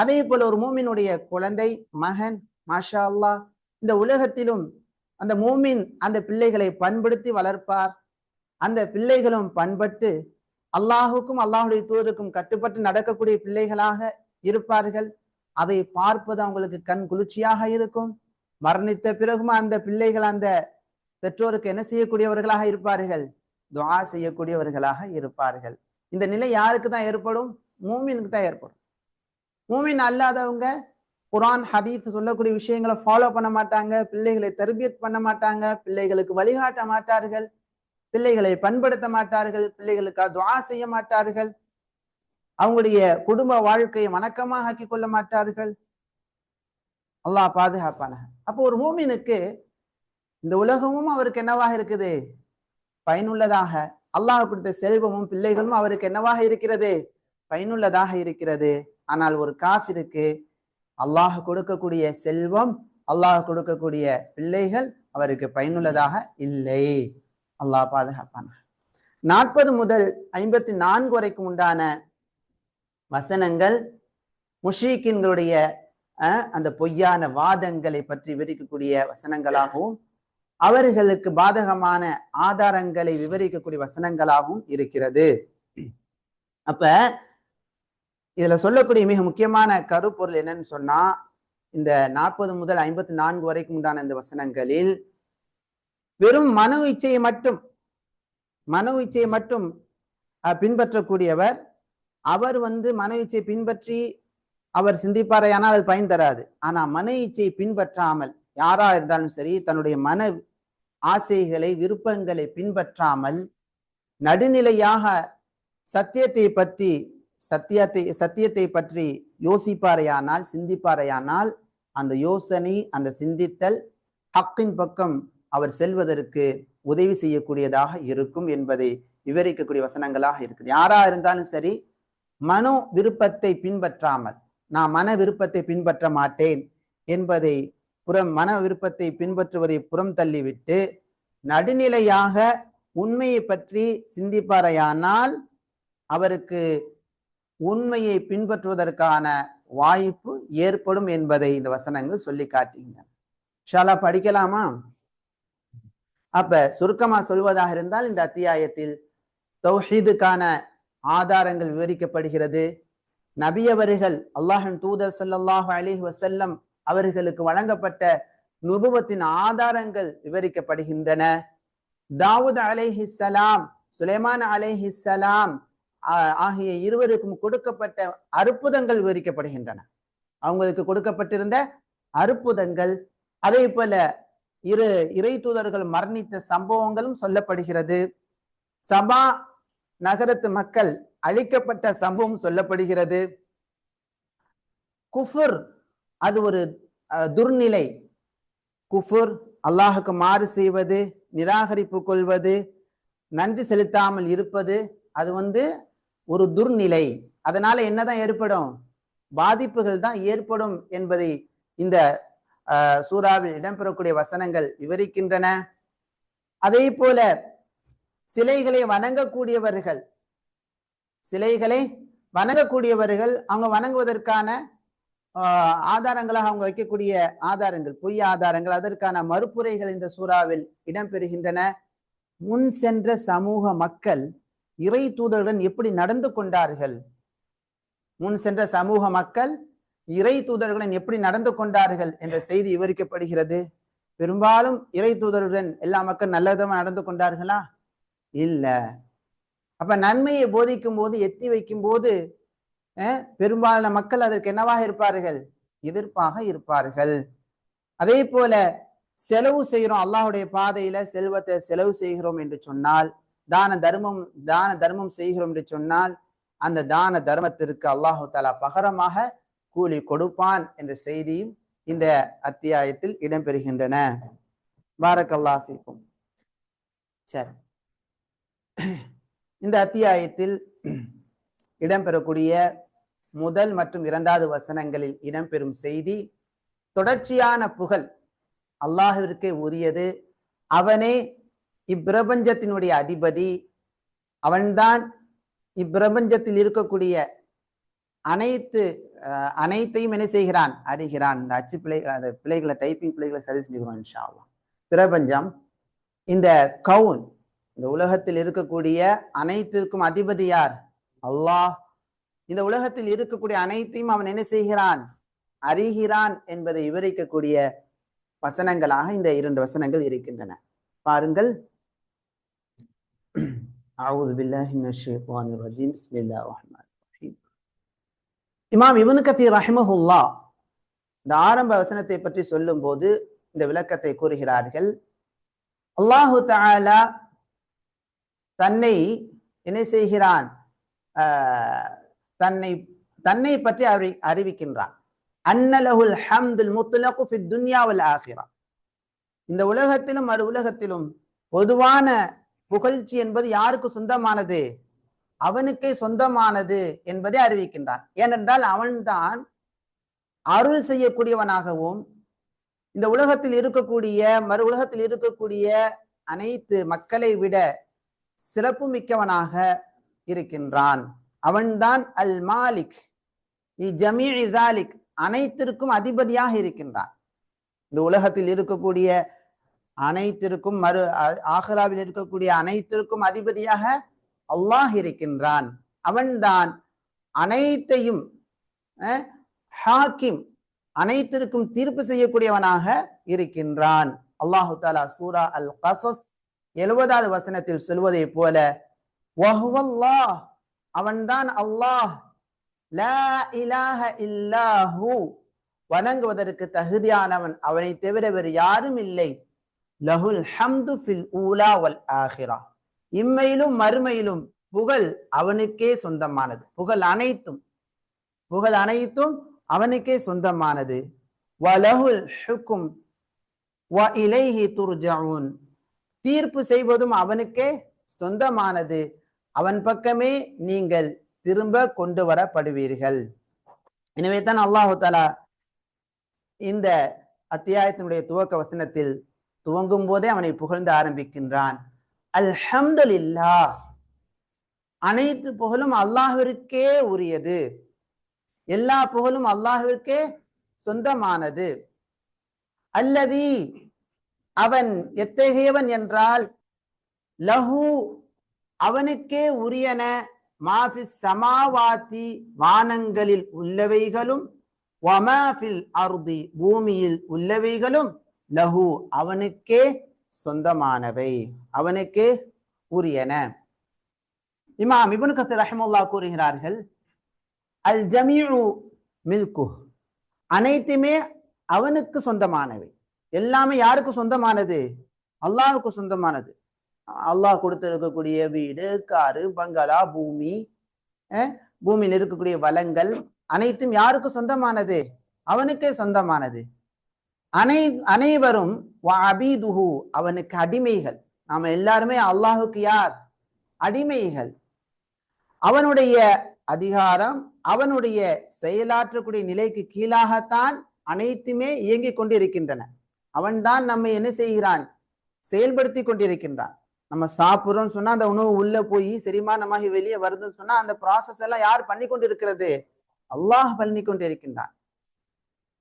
அதே போல ஒரு மூமினுடைய குழந்தை, மகன், மாஷா அல்லாஹ், இந்த உலகத்திலும் அந்த மூமின் அந்த பிள்ளைகளை பண்படுத்தி வளர்ப்பார். அந்த பிள்ளைகளும் பண்பட்டு அல்லாஹுக்கும் அல்லாஹுடைய தூதருக்கும் கட்டுப்பட்டு நடக்கக்கூடிய பிள்ளைகளாக இருப்பார்கள். அதை பார்ப்பது அவங்களுக்கு கண் குளிர்ச்சியாக இருக்கும். மரணித்த பிறகும் அந்த பிள்ளைகள் அந்த பெற்றோருக்கு என்ன செய்யக்கூடியவர்களாக இருப்பார்கள், துஆ செய்யக்கூடியவர்களாக இருப்பார்கள். இந்த நிலை யாருக்கு தான் ஏற்படும்? மூமினுக்கு தான் ஏற்படும். மூமின் அல்லாதவங்க குர்ஆன் ஹதீஸ் சொல்லக்கூடிய விஷயங்களை ஃபாலோ பண்ண மாட்டாங்க, பிள்ளைகளை தர்பியத் பண்ண மாட்டாங்க, பிள்ளைகளுக்கு வழிகாட்ட மாட்டார்கள், பிள்ளைகளை பண்படுத்த மாட்டார்கள், பிள்ளைகளுக்காக துஆ செய்ய மாட்டார்கள், அவங்களுடைய குடும்ப வாழ்க்கையை வணக்கமாக ஆக்கி கொள்ள மாட்டார்கள். அல்லாஹ் பாதுகாப்பான. அப்போ ஒரு மூமினுக்கு இந்த உலகமும் அவருக்கு என்னவாக இருக்குது, பயனுள்ளதாக, அல்லாஹ் கொடுத்த செல்வமும் பிள்ளைகளும் அவருக்கு என்னவாக இருக்கிறது, பயனுள்ளதாக இருக்கிறது. ஆனால் ஒரு காஃபிருக்கு அல்லாஹ் கொடுக்கக்கூடிய செல்வம், அல்லாஹ் கொடுக்கக்கூடிய பிள்ளைகள் அவருக்கு பயனுள்ளதாக இல்லை. அல்லாஹ் பாதுகாப்பான. 40 முதல் 54 வரைக்கும் உண்டான வசனங்கள் முஷ்ரிக்கீன்களுடைய அந்த பொய்யான வாதங்களை பற்றி விவரிக்கக்கூடிய வசனங்களாகவும் அவர்களுக்கு பாதகமான ஆதாரங்களை விவரிக்கக்கூடிய வசனங்களாகவும் இருக்கிறது. அப்ப இதுல சொல்லக்கூடிய மிக முக்கியமான கருப்பொருள் என்னன்னு சொன்னா, இந்த 40 முதல் 54 வரைக்கும் உண்டான இந்த வசனங்களில் வெறும் மனோ இச்சையை மட்டும் பின்பற்றக்கூடியவர், அவர் மனோ இச்சை பின்பற்றி அவர் சிந்திப்பாரையானால் அது பயன் தராது. ஆனா மன இச்சையை பின்பற்றாமல் யாரா இருந்தாலும் சரி, தன்னுடைய மன ஆசைகளை விருப்பங்களை பின்பற்றாமல் நடுநிலையாக சத்தியத்தை பற்றி யோசிப்பாரையானால், சிந்திப்பாரையானால், அந்த யோசனை, அந்த சிந்தித்தல் ஹக்கின் பக்கம் அவர் செல்வதற்கு உதவி செய்யக்கூடியதாக இருக்கும் என்பதை விவரிக்கக்கூடிய வசனங்களாக இருக்குது. யாரா இருந்தாலும் சரி, மனோ விருப்பத்தை பின்பற்றாமல், நான் மன விருப்பத்தை பின்பற்ற மாட்டேன் என்பதை மன விருப்பத்தை பின்பற்றுவதை புறம் தள்ளிவிட்டு நடுநிலையாக உண்மையை பற்றி சிந்திப்பாரையானால் அவருக்கு உண்மையை பின்பற்றுவதற்கான வாய்ப்பு ஏற்படும் என்பதை இந்த வசனங்கள் சொல்லி காட்டுகின்றன. இன்ஷா அல்லாஹ் படிக்கலாமா? அப்ப சுருக்கமா சொல்வதாக இருந்தால், இந்த அத்தியாயத்தில் தௌஹீதுக்கான ஆதாரங்கள் விவரிக்கப்படுகிறது. நபி அவர்கள், அல்லாஹ்வின் தூதர் ஸல்லல்லாஹு அலைஹி வஸல்லம் அவர்களுக்கு வழங்கப்பட்ட நுபுவத்தின் ஆதாரங்கள் விவரிக்கப்படுகின்றன. தாவூத் அலைஹிஸ்ஸலாம், சுலைமான் அலைஹிஸ்ஸலாம் ஆகிய இருவருக்கும் கொடுக்கப்பட்ட அற்புதங்கள் விவரிக்கப்படுகின்றன. அவங்களுக்கு கொடுக்கப்பட்டிருந்த அற்புதங்கள், அதே போல இறை தூதர்கள் மரணித்த சம்பவங்களும் சொல்லப்படுகிறது. சபா நகரத்து மக்கள் அழிக்கப்பட்ட சம்பவம் சொல்லப்படுகிறது. குஃபுர், அது ஒரு துர்நிலை. குஃபுர், அல்லாஹுக்கு மாறு செய்வது, நிராகரிப்பு கொள்வது, நன்றி செலுத்தாமல் இருப்பது, அது ஒரு துர்நிலை. அதனால என்னதான் ஏற்படும்? பாதிப்புகள் தான் ஏற்படும் என்பதை இந்த சூறாவில் இடம்பெறக்கூடிய வசனங்கள் விவரிக்கின்றன. அதே போல சிலைகளை வணங்கக்கூடியவர்கள் அவங்க வணங்குவதற்கான ஆதாரங்களாக அவங்க வைக்கக்கூடிய ஆதாரங்கள், பொய் ஆதாரங்கள், அதற்கான மறுப்புரைகள் இந்த சூறாவில் இடம்பெறுகின்றன. முன் சென்ற சமூக மக்கள் இறை தூதருடன் எப்படி நடந்து கொண்டார்கள்? என்ற செய்தி விவரிக்கப்படுகிறது. பெரும்பாலும் இறை தூதருடன் எல்லா மக்கள் நல்லவிதமா நடந்து கொண்டார்களா? இல்ல. அப்ப நன்மையை போதிக்கும் போது, எத்தி வைக்கும் போது பெரும்பாலான மக்கள் அதற்கு என்னவாக இருப்பார்கள்? எதிர்ப்பாக இருப்பார்கள். அதே போல செலவு செய்கிறோம், அல்லாஹ்வுடைய பாதையில செல்வத்தை செலவு செய்கிறோம் என்று சொன்னால், தான தர்மம் செய்கிறோம் என்று சொன்னால், அந்த தான தர்மத்திற்கு அல்லாஹு தஆலா பகரமாக கூலி கொடுப்பான் என்ற செய்தியும் இந்த அத்தியாயத்தில் இடம்பெறுகின்றன. பாரக்கல்லாஹு ஃபீக்கும். சரி, இந்த அத்தியாயத்தில் இடம்பெறக்கூடிய முதல் மற்றும் 2வது வசனங்களில் இடம்பெறும் செய்தி, தொடர்ச்சியான புகழ் அல்லாஹ்விற்கே உரியது. அவனே இப்பிரபஞ்சத்தினுடைய அதிபதி. அவன்தான் இப்பிரபஞ்சத்தில் இருக்கக்கூடிய அனைத்தையும் என்ன செய்கிறான்? அறிகிறான். இந்த அச்சு பிழைகளை டைப்பிங் பிழைகளை சரி செஞ்சுக்கிறோம் இன்ஷா அல்லாஹ். பிரபஞ்சம், இந்த கவுன், இந்த உலகத்தில் இருக்கக்கூடிய அனைத்திற்கும் அதிபதி யார்? அல்லாஹ். இந்த உலகத்தில் இருக்கக்கூடிய அனைத்தையும் அவன் என்ன செய்கிறான்? அறிகிறான் என்பதை விவரிக்கக்கூடிய வசனங்களாக இந்த 2 வசனங்கள் இருக்கின்றன. பாருங்கள். அஊது பில்லாஹி மினஷ் ஷைத்தானிர் ரஜீம். பிஸ்மில்லாஹிர் ரஹ்மானிர் ரஹீம். இமாம் இப்னு கதீர் ரஹிமஹுல்லாஹ் இந்த ஆரம்ப வசனத்தை பற்றி சொல்லும் போது இந்த விளக்கத்தை கூறுகிறார்கள். அல்லாஹு தஆலா தன்னை என்ன செய்கிறான்? தன்னை பற்றி அறிவிக்கின்றான். அன்னலஹுல் ஹம்துல் முத்லகு ஃபித் துன்யா வல் ஆகிரா. இந்த உலகத்திலும் மறு உலகத்திலும் பொதுவான புகழ்ச்சி என்பது யாருக்கு சொந்தமானது? அவனுக்கே சொந்தமானது என்பதை அறிவிக்கின்றான். ஏனென்றால் அவன்தான் அருள் செய்யக்கூடியவனாகவும், இந்த உலகத்தில் இருக்கக்கூடிய மறு உலகத்தில் இருக்கக்கூடிய அனைத்து மக்களை விட சிறப்பு மிக்கவனாக இருக்கின்றான். அவன்தான் அல் மாலிக் ஜமீஇ ஸாலிக், அனைத்திற்கும் அதிபதியாக இருக்கின்றான். இந்த உலகத்தில் இருக்கக்கூடிய அனைத்திற்கும் ஆகிராவில் இருக்கக்கூடிய அனைத்திற்கும் அதிபதியாக அல்லாஹ் இருக்கின்றான். அவன்தான் அனைத்தையும் ஹாக்கிம், அனைத்திற்கும் தீர்ப்பு செய்யக்கூடியவனாக இருக்கின்றான். அல்லாஹு தஆலா சூரா அல் கஸஸ் 70வது வசனத்தில் சொல்வதை போல வஹுவல்லாஹ், அவன்தான் அல்லாஹ், லா இலாஹ இல்லாஹு, வணங்குவதற்கு தகுதியானவன் அவனை தவிர வேறு யாரும் இல்லை. லஹுல் ஹம்து ஃபில் ஊலா வல் ஆஹிரா, இம்மையிலும் மறுமையிலும் புகழ் அவனுக்கே சொந்தமானது. புகழ் அனைத்தும் அவனுக்கே சொந்தமானது. வலஹுல் ஹுக்கும் வ இலைஹி துர்ஜஊன், தீர்ப்பு செய்வதும் அவனுக்கே சொந்தமானது. அவன் பக்கமே நீங்கள் திரும்ப கொண்டு வரப்படுவீர்கள். எனவே தான் அல்லாஹு தஆலா இந்த அத்தியாயத்தினுடைய துவக்க வசனத்தில் துவங்கும் போதே அவனை புகழ்ந்து ஆரம்பிக்கின்றான். அல்ஹம்துலில்லாஹ், அனைத்து புகழும் அல்லாஹ்விற்கே உரியது, எல்லா புகழும் அல்லாஹ்விற்கே சொந்தமானது. அல்லதி, அவன் எத்தகையவன் என்றால், லஹு, அவனுக்கே உரியன, மாஃபிஸ் சமாவாத்தி, வானங்களில் உள்ளவைகளும், வமாஃபில் அர்தி, பூமியில் உள்ளவைகளும், லஹு, அவனுக்கே சொந்தமானவை, அவனுக்கே உரியன. இமாம் இப்னு கஸீர் ரஹிமஹுல்லாஹ் கூறுகிறார்கள், அல் ஜமீஉ மில்குஹ், அனைத்துமே அவனுக்கு சொந்தமானவை. எல்லாமே யாருக்கு சொந்தமானது? அல்லாஹ்வுக்கு சொந்தமானது. அல்லாஹ் கொடுத்திருக்கக்கூடிய வீடு, காரு, பங்களா, பூமி, பூமியில் இருக்கக்கூடிய வளங்கள் அனைத்தும் யாருக்கு சொந்தமானது? அவனுக்கே சொந்தமானது. அனைவரும் வஅபீதுஹு, அவனுக்கு அடிமைகள். நாம எல்லாருமே அல்லாஹுக்கு யார்? அடிமைகள். அவனுடைய அதிகாரம், அவனுடைய செயலாற்றக்கூடிய நிலைக்கு கீழாகத்தான் அனைத்துமே இயங்கிக் கொண்டிருக்கின்றன. அவன்தான் நம்மை என்ன செய்கிறான்? செயல்படுத்தி கொண்டிருக்கின்றான். நம்ம சாப்பிடுறோம்னு சொன்னா அந்த உணவு உள்ள போய் செரிமானமாகி வெளியே வருதுன்னு சொன்னா அந்த ப்ராசஸ் எல்லாம் யார் பண்ணி கொண்டிருக்கிறது? அல்லாஹ் பண்ணி கொண்டிருக்கின்றான்.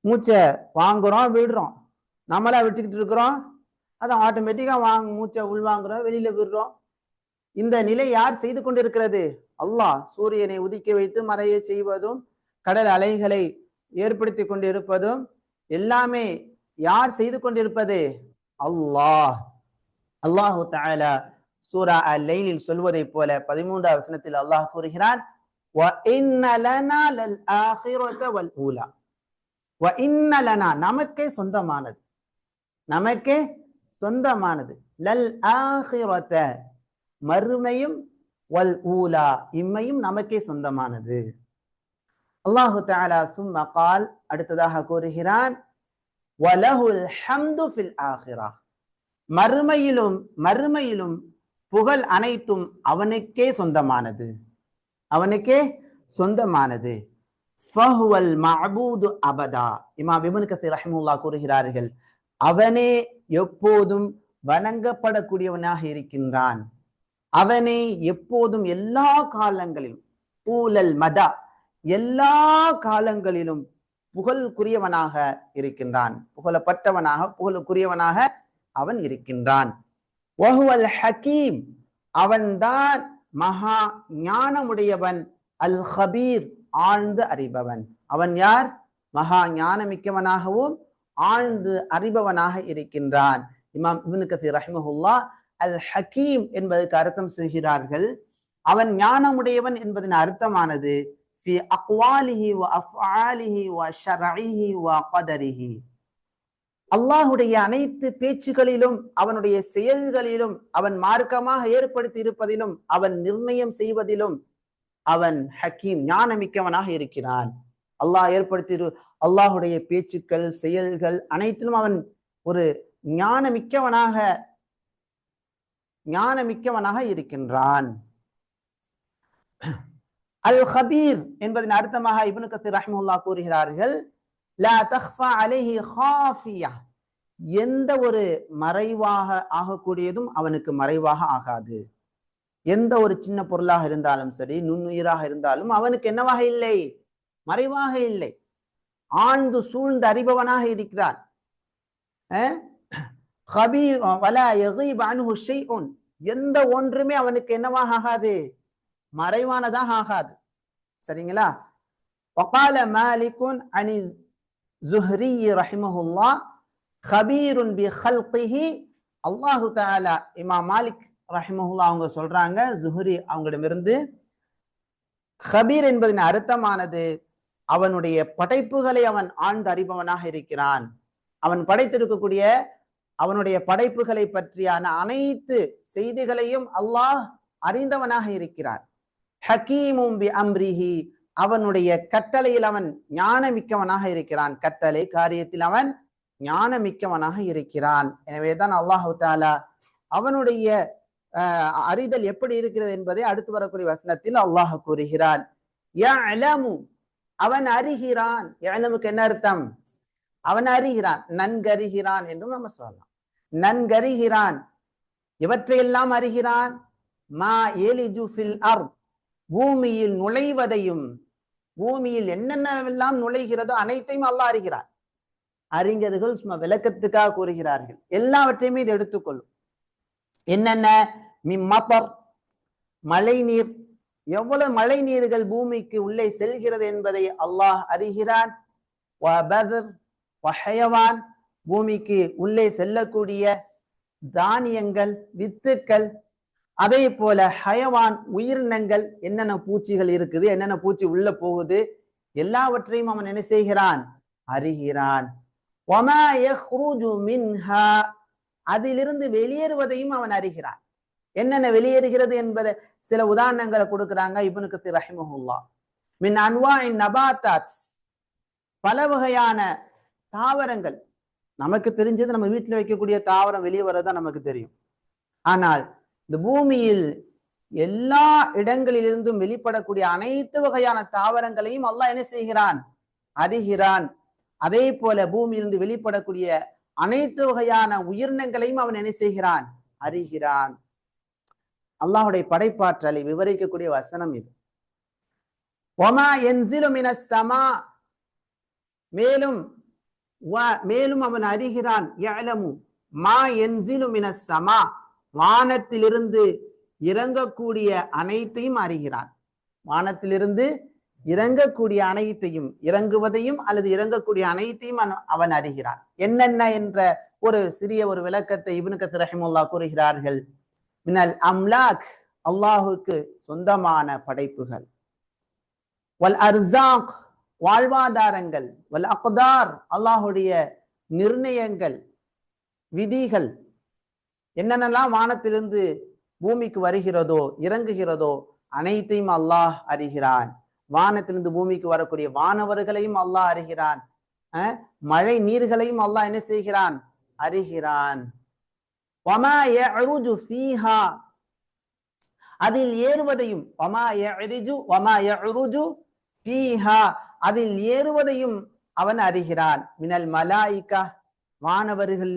மூச்சை வாங்குறோம், விடுறோம், நம்மளா விட்டுக்கிட்டு இருக்கிறோம், அதை ஆட்டோமேட்டிக்கா மூச்சை உள்வாங்குறோம், வெளியில விடுறோம். இந்த நிலை யார் செய்து கொண்டிருக்கிறது? அல்லாஹ். சூரியனை உதிக்க வைத்து மறைய செய்வதும், கடல் அலைகளை ஏற்படுத்தி கொண்டிருப்பதும் எல்லாமே யார் செய்து கொண்டிருப்பது? அல்லாஹ். அல்லாஹு தஆலா சூரா அல்-லைலில் சொல்வதை போல 13வது வசனத்தில் அல்லாஹ் கூறுகிறான், வ இன்ன லனா லல் ஆகிரத வல் ஊலா, வ இன்ன லனா, நமக்கே சொந்தமானது, நமக்கே சொந்தமானது, லல் ஆகிரத, மறுமையும், வல் ஊலா, இம்மையும் நமக்கே சொந்தமானது. அல்லாஹு தஆலா சும்ம கால், அடுத்ததாக கூறுகிறான், வலஹுல் ஹம்து ஃபில் ஆகிரா, மறுமையிலும் புகழ் அனைத்தும் அவனுக்கே சொந்தமானது, அவனுக்கே சொந்தமானது. ஃபஹுவல் மஅபூது அபதா, இமாம் இப்னு கஸீர் ரஹிமஹுல்லாஹ் கூறுகிறார்கள், அவனே எப்போதும் வணங்கப்படக்கூடியவனாக இருக்கின்றான். அவனை எப்போதும் எல்லா காலங்களிலும், ஊலல் மதா, எல்லா காலங்களிலும் புகழுக்குரியவனாக இருக்கின்றான், புகழப்பட்டவனாக, புகழுக்குரியவனாக அவன் இருக்கின்றான். வஹுவல் ஹகீம், அவன்தான் மகா ஞானமுடையவன், அல் ஹபீர், ஆழ்ந்து அறிபவன். அவன் யார்? மகா ஞானமிக்கவனாகவும் ஆழ்ந்து அறிபவனாக இருக்கின்றான். இமாம் இப்னு கஸீர் ரஹிமஹுல்லாஹ் அல் ஹக்கீம் என்பதற்கு அர்த்தம் சொல்கிறார்கள், அவன் ஞானமுடையவன் என்பதன் அர்த்தமானது ஃபி அக்வாலிஹி வ அஃஆலிஹி வ ஷர்இஹி வ கதரிஹி, அல்லாஹுடைய அனைத்து பேச்சுகளிலும், அவனுடைய செயல்களிலும், அவன் மார்க்கமாக ஏற்படுத்தி இருப்பதிலும், அவன் நிர்ணயம் செய்வதிலும் அவன் ஹக்கீம், ஞானமிக்கவனாக இருக்கிறான். அல்லாஹ் ஏற்படுத்தி அல்லாஹுடைய பேச்சுக்கள், செயல்கள் அனைத்திலும் அவன் ஒரு ஞானமிக்கவனாக இருக்கின்றான். அல் ஹபீர் என்பதன் அர்த்தமாக இப்னு கஸீர் ரஹிமஹுல்லாஹ் கூறுகிறார்கள், லா தக்ஃபா அலைஹி காஃபியா, எந்த ஒரு மறைவாக ஆகக்கூடியதும் அவனுக்கு மறைவாக ஆகாது. எந்த ஒரு சின்ன பொருளாக இருந்தாலும் சரி, நுண்ணுயிராக இருந்தாலும் அவனுக்கு என்னவாக இல்லை, மறைவாக இல்லை, ஆழ்ந்து சூழ்ந்து அறிபவனாக இருக்கிறான். எந்த ஒன்றுமே அவனுக்கு என்னவாக ஆகாது, மறைவானதாக ஆகாது. சரிங்களா? وقال مالك عن الزهري رحمه الله خبير بخلقه. அல்லாஹு தஆலா இமாம் மாலிக் ரஹிமஹுல்லாஹ் அவங்க சொல்றாங்க, ஜுஹரி அவங்களிடமிருந்து, ஹபீர் என்பதின் அர்த்தமானது அவனுடைய படைப்புகளை அவன் ஆழ்ந்து அறிபவனாக இருக்கிறான். அவன் படைத்திருக்கக்கூடிய அவனுடைய படைப்புகளை பற்றியான அனைத்து செய்திகளையும் அல்லாஹ் அறிந்தவனாக இருக்கிறான். ஹக்கீமும் பி அம்ரிஹி, அவனுடைய கட்டளையில் அவன் ஞானமிக்கவனாக இருக்கிறான். கட்டளை காரியத்தில் அவன் ஞானமிக்கவனாக இருக்கிறான். எனவேதான் அல்லாஹு தஆலா அவனுடைய அறிதல் எப்படி இருக்கிறது என்பதை அடுத்து வரக்கூடிய வசனத்தில் அல்லாஹ் கூறுகிறான். யஅலமு, அவன் அறிகிறான். யஅலமுக்கு என்ன அர்த்தம்? அவன் அறிகிறான், நன்கறிகிறான் என்றும் நம்ம சொல்லலாம். நன்கறிகிறான். இவற்றையெல்லாம் அறிகிறான். மா எலிஜு ஃபில் அர்த், பூமியில் நுழைவதையும், பூமியில் என்னென்னவெல்லாம் நுழைகிறதோ அனைத்தையும் அல்லாஹ் அறிகிறான். அறிஞர்கள் சும்மா விளக்கத்துக்காக கூறுகிறார்கள், எல்லாவற்றையுமே இது எடுத்துக்கொள்ளும். என்னென்ன? மிம்மத்தர், மழை நீர், எவ்வளவு மழை நீர்கள் பூமிக்கு உள்ளே செல்கிறது என்பதை அல்லாஹ் அறிகிறான். வபதர் வஹயவான், பூமிக்கு உள்ளே செல்லக்கூடிய தானியங்கள், வித்துக்கள், அதே போல ஹயவான் உயிரினங்கள், என்னென்ன பூச்சிகள் இருக்குது, என்னென்ன பூச்சி உள்ள போகுது, எல்லாவற்றையும் அவன் என்ன செய்கிறான்? அறிகிறான். வமா யஹ்ருஜு மின்ஹா, அதிலிருந்து வெளியேறுவதையும் அவன் அறிகிறான். என்னென்ன வெளியேறுகிறது என்பதை சில உதாரணங்களை கொடுக்கிறாங்க இப்னு கத்தீர் ரஹிமஹுல்லாஹ். மின் அன்வாஇன் நபாத்தாத், பல வகையான தாவரங்கள். நமக்கு தெரிஞ்சது நம்ம வீட்டில் வைக்கக்கூடிய தாவரம் வெளியே வரதான் நமக்கு தெரியும். ஆனால் இந்த பூமியில் எல்லா இடங்களிலிருந்தும் வெளிப்படக்கூடிய அனைத்து வகையான தாவரங்களையும் அல்லாஹ் என்ன செய்கிறான்? அறிகிறான். அதே போல பூமியிலிருந்து வெளிப்படக்கூடிய அனைத்து வகையான உயிரினங்களையும் அவன் என்ன செய்கிறான்? அறிகிறான். அல்லாஹுடைய படைப்பாற்றலை விவரிக்கக்கூடிய வசனம் இது. வமா யன்ஸிலு மினஸ் ஸமா, மேலும் அவன் அறிகிறான். யஅலமு மா யன்ஸிலு மினஸ் ஸமா, வானத்திலிருந்து இறங்கக்கூடிய அனைத்தையும் அறிகிறான். வானத்திலிருந்து இறங்கக்கூடிய அனைத்தையும், இறங்குவதையும் அல்லது இறங்கக்கூடிய அனைத்தையும் அவன் அறிகிறான். என்னென்ன என்ற ஒரு சிறிய ஒரு விளக்கத்தை இப்னு கத்தீர் ரஹிமஹுல்லாஹ் கூறுகிறார்கள். மினல் அம்லாக், அல்லாஹுக்கு சொந்தமான படைப்புகள், வல் அர்ஸாக், வாழ்வாதாரங்கள், வல் அக்தார், அல்லாஹுடைய நிர்ணயங்கள், விதிகள், என்னென்னலாம் வானத்திலிருந்து பூமிக்கு வருகிறதோ இறங்குகிறதோ அனைத்தையும் அல்லாஹ் அறிகிறான். வானத்திலிருந்து பூமிக்கு வரக்கூடிய வானவர்களையும் அல்லாஹ் அறிகிறான். மழை நீர்களையும் அல்லாஹ் என்ன செய்கிறான்? அறிகிறான். வமா யஅருஜு ஃபீஹா, அதில் ஏறுவதையும், வமா யஅருஜு ஃபீஹா, அதில் ஏறுவதையும் அவன் அறிகிறான். மினல் மலாயிகா, வானவர்கள்,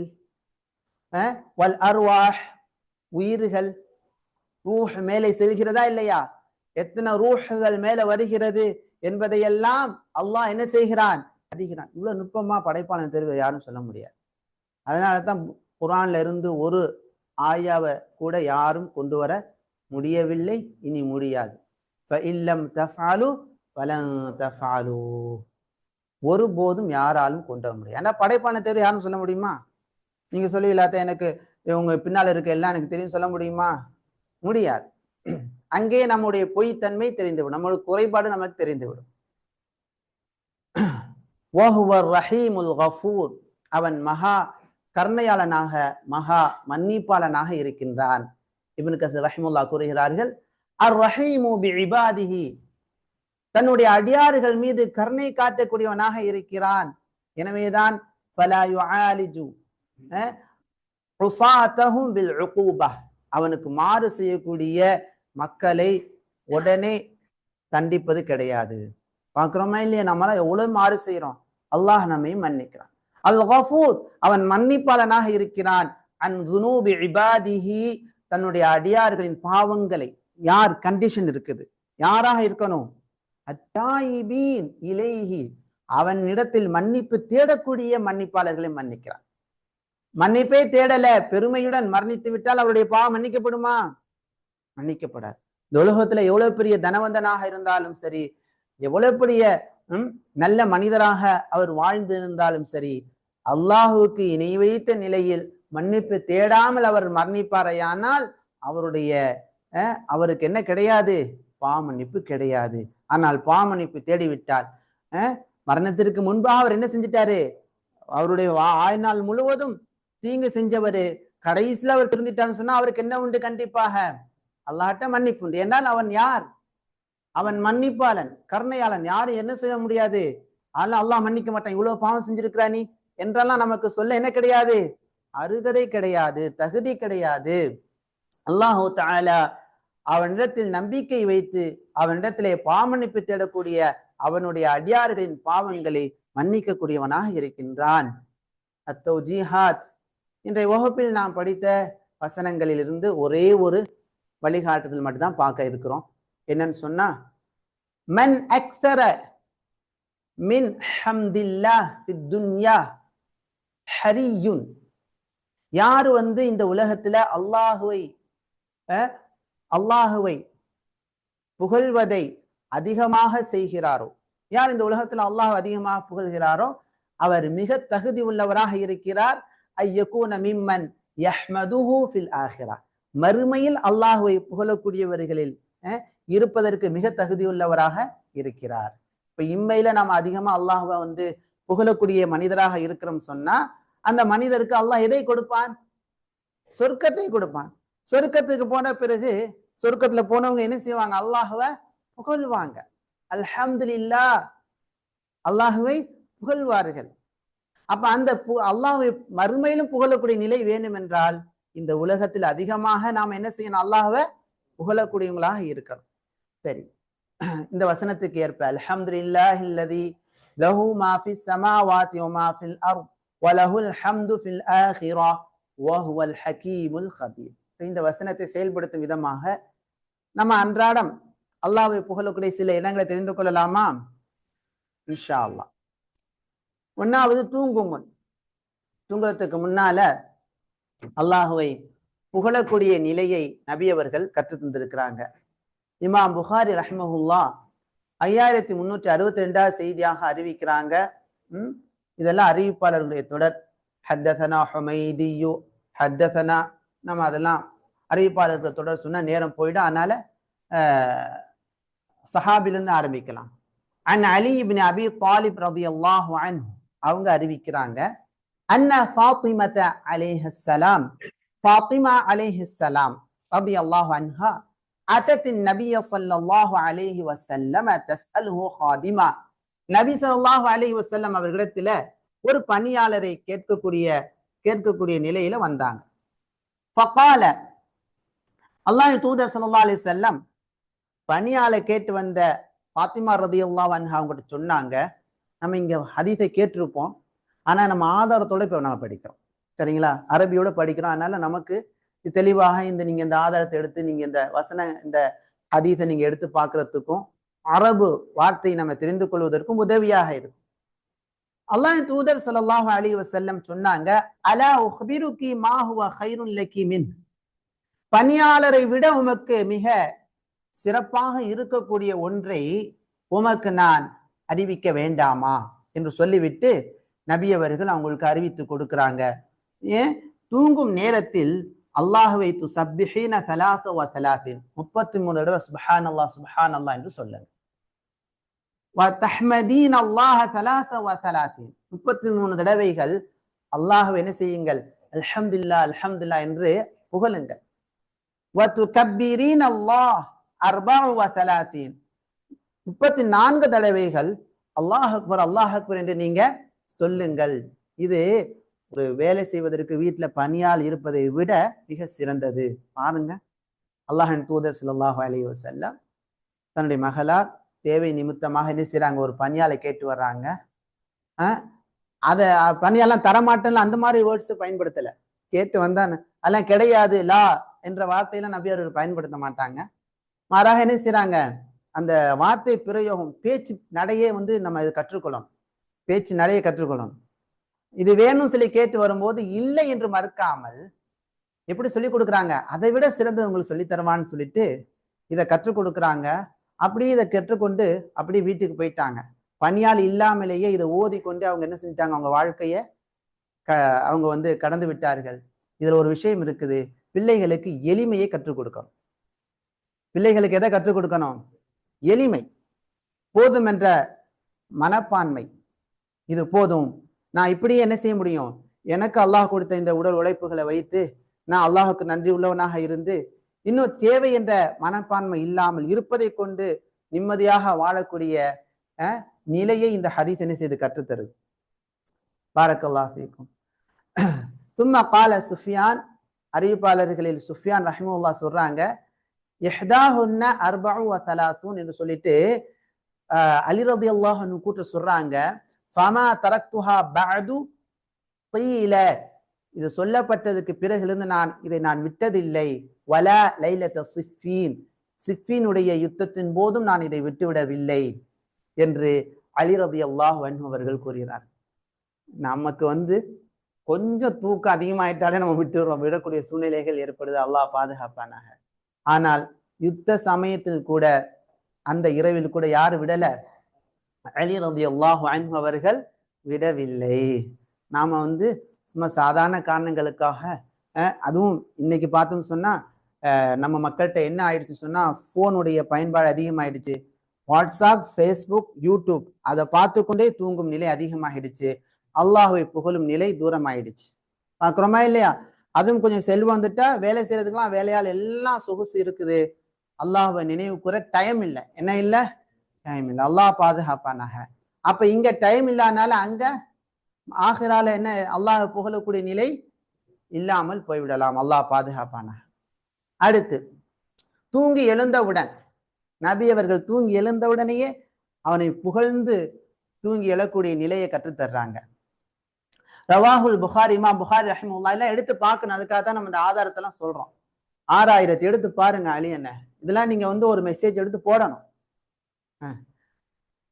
வல் அர்வாஹ், உயிர்கள். ரூஹ் மேலே செல்கிறதா இல்லையா? எத்தனை ரூஹ்கள் மேல வருகிறது என்பதையெல்லாம் அல்லாஹ் என்ன செய்கிறான்? அறிகிறான். இவ்வளவு நுட்பமா படைப்பாளன் தெரிவு யாரும் சொல்ல முடியாது. அதனாலதான் குர்ஆன்ல இருந்து ஒரு ஆயாவை கூட யாரும் கொண்டு வர முடியவில்லை, இனி முடியாது. ஃபஇல்லம் தஃஅலு ஃபலன் தஃஅலு, ஒருபோதும் யாராலும் கொண்டு வர முடியாது. ஆனா படைப்பாளன் தெரிவு யாரும் சொல்ல முடியுமா? நீங்க சொல்லி இல்லாத எனக்கு உங்க பின்னால இருக்க எல்லாம் எனக்கு தெரியும் சொல்ல முடியுமா? முடியாது. அங்கே நம்முடைய பொய்த்தன்மை தெரிந்துவிடும், நம்மளுடைய குறைபாடு நமக்கு தெரிந்துவிடும். வஹுவர் ரஹீமுல் கஃபூர், அவன் மகா கருணையாளனாக மகா மன்னிப்பாளனாக இருக்கின்றான். இப்னு கஸீர் ரஹிமஹுல்லாஹ் கூறுகிறார்கள், அர் ரஹீமு பி இபாதிஹி, தன்னுடைய அடியார்கள் மீது கருணை காட்டக்கூடியவனாக இருக்கிறான். எனவேதான் ஃபலா யுஆலிஜு உஸாதஹும் பில் உகூபா, அவனுக்கு மாறு செய்யக்கூடிய மக்களை உடனே தண்டிப்பது கிடையாது. பார்க்கிறோமா இல்லையா? நம்மளால எவ்வளவு மாறு செய்யறோம், அல்லாஹ் நம்மையும் மன்னிக்கிறான். அல் கஃபூர், அவன் மன்னிப்பாளனாக இருக்கிறான். அன் துனூபி இபாதிஹி, தன்னுடைய அடியார்களின் பாவங்களை யார் கண்டிஷன் இருக்குது, யாராக இருக்கணும்? அத்தாயிபீன் இலைஹி, அவனிடத்தில் மன்னிப்பு தேடக்கூடிய மன்னிப்பாளர்களை மன்னிக்கிறான். மன்னிப்பே தேடல, பெருமையுடன் மரணித்து விட்டால் அவருடைய பாவம் மன்னிக்கப்படுமா? மன்னிக்கப்படாது. இந்த உலகத்துல எவ்வளவு பெரிய தனவந்தனாக இருந்தாலும் சரி, எவ்வளவு பெரிய நல்ல மனிதராக அவர் வாழ்ந்திருந்தாலும் சரி, அல்லாஹுவுக்கு இணை வைத்த நிலையில் மன்னிப்பு தேடாமல் அவர் மரணிப்பாரையானால் அவருடைய அவருக்கு என்ன கிடையாது? பாவமன்னிப்பு கிடையாது. ஆனால் பாவமன்னிப்பு தேடிவிட்டார். மரணத்திற்கு முன்பாக அவர் என்ன செஞ்சிட்டாரு? அவருடைய ஆயுநாள் முழுவதும் தீங்கு செஞ்சவரு கடைசியில் அவர் திருந்திட்டான்னு சொன்னா அவருக்கு என்ன உண்டு? கண்டிப்பாக அல்லாஹ்ட்ட மன்னிப்பு உண்டு. ஏன்னால் அவன் யார்? அவன் மன்னிப்பாளன், கருணையாளன். யாரும் என்ன செய்ய முடியாது. அல்லாஹ் மன்னிக்க மாட்டான். இவ்வளவு பாவம் செஞ்சிருக்கிறா நீ என்றெல்லாம் நமக்கு சொல்ல என்ன கிடையாது? அருகதை கிடையாது, தகுதி கிடையாது. அல்லாஹு தஆலா அவனிடத்தில் நம்பிக்கை வைத்து அவனிடத்திலே பாவமன்னிப்பு தேடக்கூடிய அவனுடைய அடியார்களின் பாவங்களை மன்னிக்கக்கூடியவனாக இருக்கின்றான். அத்தௌஜீஹாத், இன்றைய வகுப்பில் நாம் படித்த வசனங்களிலிருந்து ஒரே ஒரு வழிகாட்டுதல் மட்டும்தான் பார்க்க இருக்கிறோம். என்னன்னு சொன்னா, மன் அக்ஸர மின் ஹம்தில்லாஹ் ஃபித் துன்யா ஹரியுன், யார் இந்த உலகத்துல அல்லாஹுவை புகழ்வதை அதிகமாக செய்கிறாரோ, யார் இந்த உலகத்துல அல்லாஹ் அதிகமாக புகழ்கிறாரோ அவர் மிக தகுதி உள்ளவராக இருக்கிறார். ஐயகூன மிம்மன் யஹ்மதுஹு ஃபில் ஆஹிரா, மறுமையில் அல்லாஹுவை புகழக்கூடியவர்களில் இருப்பதற்கு மிக தகுதி உள்ளவராக இருக்கிறார். இப்ப இம்மையில நாம் அதிகமா அல்லாஹுவை புகழக்கூடிய மனிதராக இருக்கிறோம் சொன்னா அந்த மனிதருக்கு அல்லாஹ் எதை கொடுப்பான்? சொர்க்கத்தை கொடுப்பான். சொர்க்கத்துக்கு போன பிறகு சொர்க்கத்துல போனவங்க என்ன செய்வாங்க? அல்லாஹுவை புகழ்வாங்க. அல்ஹம்துலில்லாஹ், அல்லாஹுவை புகழ்வார்கள். அப்ப அந்த அல்லாஹுவை மறுமையிலும் புகழக்கூடிய நிலை வேணும் என்றால் இந்த உலகத்தில் அதிகமாக நாம் என்ன செய்யணும்? அல்லாஹுவை புகழக்கூடியவங்களாக இருக்கணும். சரி, இந்த வசனத்துக்கு ஏற்ப அல்ஹம்துலில்லாஹில்லதி லஹு மா ஃபிஸ் ஸமாவாதி வ மா ஃபில் அர்த் வ லஹுல் ஹம்து ஃபில் ஆখিরা வ ஹுவல் ஹகீமுல் கபீர். இந்த வசனத்தை செயல்படுத்தும் விதமாக நம்ம அன்றாடம் அல்லாஹ்வை புகழக்கூடிய சில இடங்களை தெரிந்து கொள்ளலாமா? இன்ஷா அல்லாஹ். ஒன்னாவது, தூங்குறதுக்கு முன்னால அல்லாஹுவை புகழக்கூடிய நிலையை நபி அவர்கள் கற்று தந்திருக்கிறாங்க. இமாம் புகாரி ரஹ்மஹுல்லா 5362 செய்தியாக அறிவிக்கிறாங்க. இதெல்லாம் அறிவிப்பாளர்களுடைய தொடர். ஹத்ததனா ஹுமைதியு ஹத்ததனா, நம்ம அதெல்லாம் அறிவிப்பாளர்கள் தொடர் சொன்னா நேரம் போயிடும். அதனால சஹாபிலிருந்து ஆரம்பிக்கலாம். அன் அலி இப்னு அபி தாலிப் ரலியல்லாஹு அன்ஹு அவங்க அறிவிக்கிறாங்க, அன்ன ஃபாத்திமத அலைஹிஸ்ஸலாம், ஃபாத்திமா அலைஹிஸ்ஸலாம் ரலியல்லாஹு அன்ஹா அத்தத்தின் நபிய ஸல்லல்லாஹு அலைஹி வஸல்லம் தஸ்அலுஹு ஹாதிமா, நபி ஸல்லல்லாஹு அலைஹி வஸல்லம் அவர்களிடத்துல ஒரு பணியாளரை கேட்கக்கூடிய நிலையில வந்தாங்க. ஃபகால, அல்லாஹ்வின் தூதர் ஸல்லல்லாஹு அலைஹி வஸல்லம் பணியாளர் கேட்டு வந்த ஃபாத்திமா ரலியல்லாஹு அன்ஹா அவங்ககிட்ட சொன்னாங்க, நம்ம இங்க ஹதீஸை கேட்டிருப்போம், ஆனா நம்ம ஆதாரத்தோட இப்ப நம்ம படிக்கிறோம். சரிங்களா? அரபியோட படிக்கிறோம். அதனால நமக்கு தெளிவாக நீங்க இந்த ஆதாரத்தை எடுத்து நீங்க இந்த ஹதீஸை நீங்க எடுத்து பார்க்கறதுக்கும் அரபு வார்த்தையை நம்ம தெரிந்து கொள்வதற்கும் உதவியாக இருக்கும். அல்லாஹ்வின் தூதர் ஸல்லல்லாஹு அலைஹி வஸல்லம் சொன்னாங்க, அலா உக்பிருகி மா ஹுவ கைருன் லகி மின், பணியாளரை விட உமக்கு மிக சிறப்பாக இருக்கக்கூடிய ஒன்றை உமக்கு நான் அறிவிக்க வேண்டாமா என்று சொல்லிவிட்டு நபி அவர்கள் அவங்களுக்கு அறிவித்து கொடுக்கிறாங்க. ஏன்? தூங்கும் நேரத்தில் அல்லாஹுவை துஸப்பிஹீன 33 தடவை சுப்ஹானல்லாஹ் சுப்ஹானல்லாஹ் என்று சொல்லுங்க. வ தஹ்மதீன அல்லாஹ 33 தடவைகள் அல்லாஹ்வை என்ன செய்யுங்கள்? அல்ஹம்துலில்லாஹ் அல்ஹம்துலில்லாஹ் என்று புகழுங்கள். வ துகப்பீரீன அல்லாஹ் 34 தடவைகள் அல்லாஹ் அக்பர் என்று நீங்க சொல்லுங்கள். இது ஒரு வேலை செய்வதற்கு வீட்டுல பணியால் இருப்பதை விட மிக சிறந்தது. பாருங்க, அல்லாஹ்வின் தூதர் ஸல்லல்லாஹு அலைஹி வஸல்லம் தன்னுடைய மகளார் தேவை நிமித்தமாக என்ன செய்றாங்க? ஒரு பணியாலை கேட்டு வர்றாங்க. அத பணியாலாம் தரமாட்டேன்ல அந்த மாதிரி வேர்ட்ஸ் பயன்படுத்தல. கேட்டு வந்தான் அதெல்லாம் கிடையாது, லா என்ற வார்த்தையெல்லாம் நபி அவர்கள் பயன்படுத்த மாட்டாங்க. மாறாக என்ன செய்யறாங்க, அந்த வார்த்தை பிரயோகம் பேச்சு நடையே நம்ம இது கற்றுக்கொள்ளணும், பேச்சு நடையை கற்றுக்கொள்ளணும். இது வேணும் சொல்லி கேட்டு வரும்போது இல்லை என்று மறுக்காமல் எப்படி சொல்லி கொடுக்குறாங்க, அதை விட சிறந்தது உங்களுக்கு சொல்லி தருவான்னு சொல்லிட்டு இதை கற்றுக் கொடுக்குறாங்க. அப்படியே இதை கற்றுக்கொண்டு அப்படியே வீட்டுக்கு போயிட்டாங்க. பணியால் இல்லாமலேயே இதை ஓதிக்கொண்டு அவங்க என்ன செஞ்சிட்டாங்க, அவங்க வாழ்க்கைய அவங்க கடந்து விட்டார்கள். இதுல ஒரு விஷயம் இருக்குது, பிள்ளைகளுக்கு எளிமையை கற்றுக் கொடுக்கணும். பிள்ளைகளுக்கு எதை கற்றுக் கொடுக்கணும்? எளிமை, போதும் என்ற மனப்பான்மை. இது போதும், நான் இப்படியே என்ன செய்ய முடியும், எனக்கு அல்லாஹ் கொடுத்த இந்த உடல் உழைப்புகளை வைத்து நான் அல்லாஹுக்கு நன்றி உள்ளவனாக இருந்து இன்னும் தேவை என்ற மனப்பான்மை இல்லாமல் இருப்பதை கொண்டு நிம்மதியாக வாழக்கூடிய நிலையை இந்த ஹதீஸ் என்ன செய்து கற்றுத்தருது. பாரக்கல்லாஹு ஃபீக்கும். சும்மா கால சுஃபியான், அறிவிப்பாளர்களில் சுஃபியான் ரஹிமஹுல்லாஹ் சொல்றாங்க, இஹ்தாஹுன்ன அர்பஉ வ ஸலாஸூன் என்று சொல்லிட்டு அலி ரலியல்லாஹு அன்ஹு கூற்று சொல்றாங்க, ஃபமா தரக்துஹா பஅது கீல, இது சொல்லப்பட்டதுக்கு பிறகிலிருந்து இதை நான் விட்டதில்லை. வலா லைலத சிஃபீன், சிஃபீனுடைய யுத்தத்தின் போதும் நான் இதை விட்டுவிடவில்லை என்று அலி ரலியல்லாஹு அன்ஹு அவர்கள் கூறுகிறார். நமக்கு கொஞ்சம் தூக்கம் அதிகமாயிட்டாலே நம்ம விட்டுடுறோம், விடக்கூடிய சூழ்நிலைகள் ஏற்படுது, அல்லாஹ் பாதுகாப்பானாக. ஆனால் யுத்த சமயத்தில் கூட, அந்த இரவில் கூட யாரு விடல? அலி ரலியல்லாஹு அன்ஹு அவர்கள் விடவில்லை. நாம சும்மா சாதாரண காரணங்களுக்காக, அதுவும் இன்னைக்கு பார்த்தோம்னு சொன்னா நம்ம மக்கள்கிட்ட என்ன ஆயிடுச்சு சொன்னா, போனுடைய பயன்பாடு அதிகமாயிடுச்சு. வாட்ஸ்அப், ஃபேஸ்புக், யூடியூப் அதை பார்த்து கொண்டே தூங்கும் நிலை அதிகமாகிடுச்சு. அல்லாஹ்வை புகழும் நிலை தூரம் ஆயிடுச்சு. பார்க்குறோமா இல்லையா? அதுவும் கொஞ்சம் செல்வம் வந்துட்டா வேலை செய்யறதுக்கெல்லாம் வேலையால் எல்லாம் சொகுசு இருக்குது, அல்லாஹ்வை நினைவு கூற டைம் இல்லை. என்ன இல்லை? டைம் இல்லை. அல்லாஹ் பாதுகாப்பானாக. அப்ப இங்க டைம் இல்லாதனால அங்க ஆகிரால என்ன, அல்லாஹ் புகழக்கூடிய நிலை இல்லாமல் போய்விடலாம். அல்லாஹ் பாதுகாப்பானாக. அடுத்து, தூங்கி எழுந்தவுடன், நபி அவர்கள் தூங்கி எழுந்தவுடனேயே அவனை புகழ்ந்து தூங்கி எழக்கூடிய நிலையை கற்றுத்தர்றாங்க. ரவாஹுல் புகாரி, இமாம் புகாரி ரஹிமஹுல்லாஹ் எல்லாம் எடுத்து பார்க்கணும். அதுக்காக தான் நம்ம இந்த ஆதாரத்தெல்லாம் சொல்றோம். 6000 எடுத்து பாருங்க அலி என்ன, இதெல்லாம் நீங்க ஒரு மெசேஜ் எடுத்து போடணும்.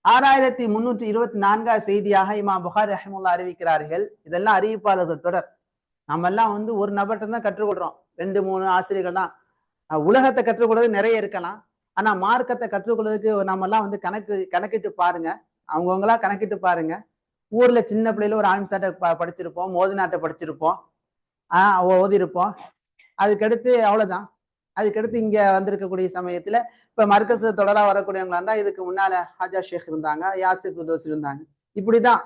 6324 செய்தியாக இமாம் புகாரி ரஹிமஹுல்லாஹ் அறிவிக்கிறார்கள். இதெல்லாம் அறிவிப்பாளர்கள் தொடர். நம்ம எல்லாம் ஒரு நபர்கிட்ட தான் கற்றுக்கொள்றோம், 2-3 ஆசிரியர்கள் தான். உலகத்தை கற்றுக்கொள்வது நிறைய இருக்கலாம், ஆனா மார்க்கத்தை கற்றுக்கொள்வதற்கு நம்ம எல்லாம் கணக்கிட்டு பாருங்க, அவங்கவுங்களா கணக்கிட்டு பாருங்க. ஊர்ல சின்ன பிள்ளையில ஒரு ஆன்சாட்டை படிச்சிருப்போம், மோதினாட்டை படிச்சிருப்போம், ஓதிருப்போம். அதுக்கடுத்து அவ்வளவுதான். அதுக்கடுத்து இங்க வந்திருக்கக்கூடிய சமயத்துல இப்ப மர்கஸ் தொடரா வரக்கூடியவங்களா இருந்தா, இதுக்கு முன்னால ஹாஜா ஷேக் இருந்தாங்க, யாசிர் ஃபிர்தௌஸ் இருந்தாங்க, இப்படிதான்.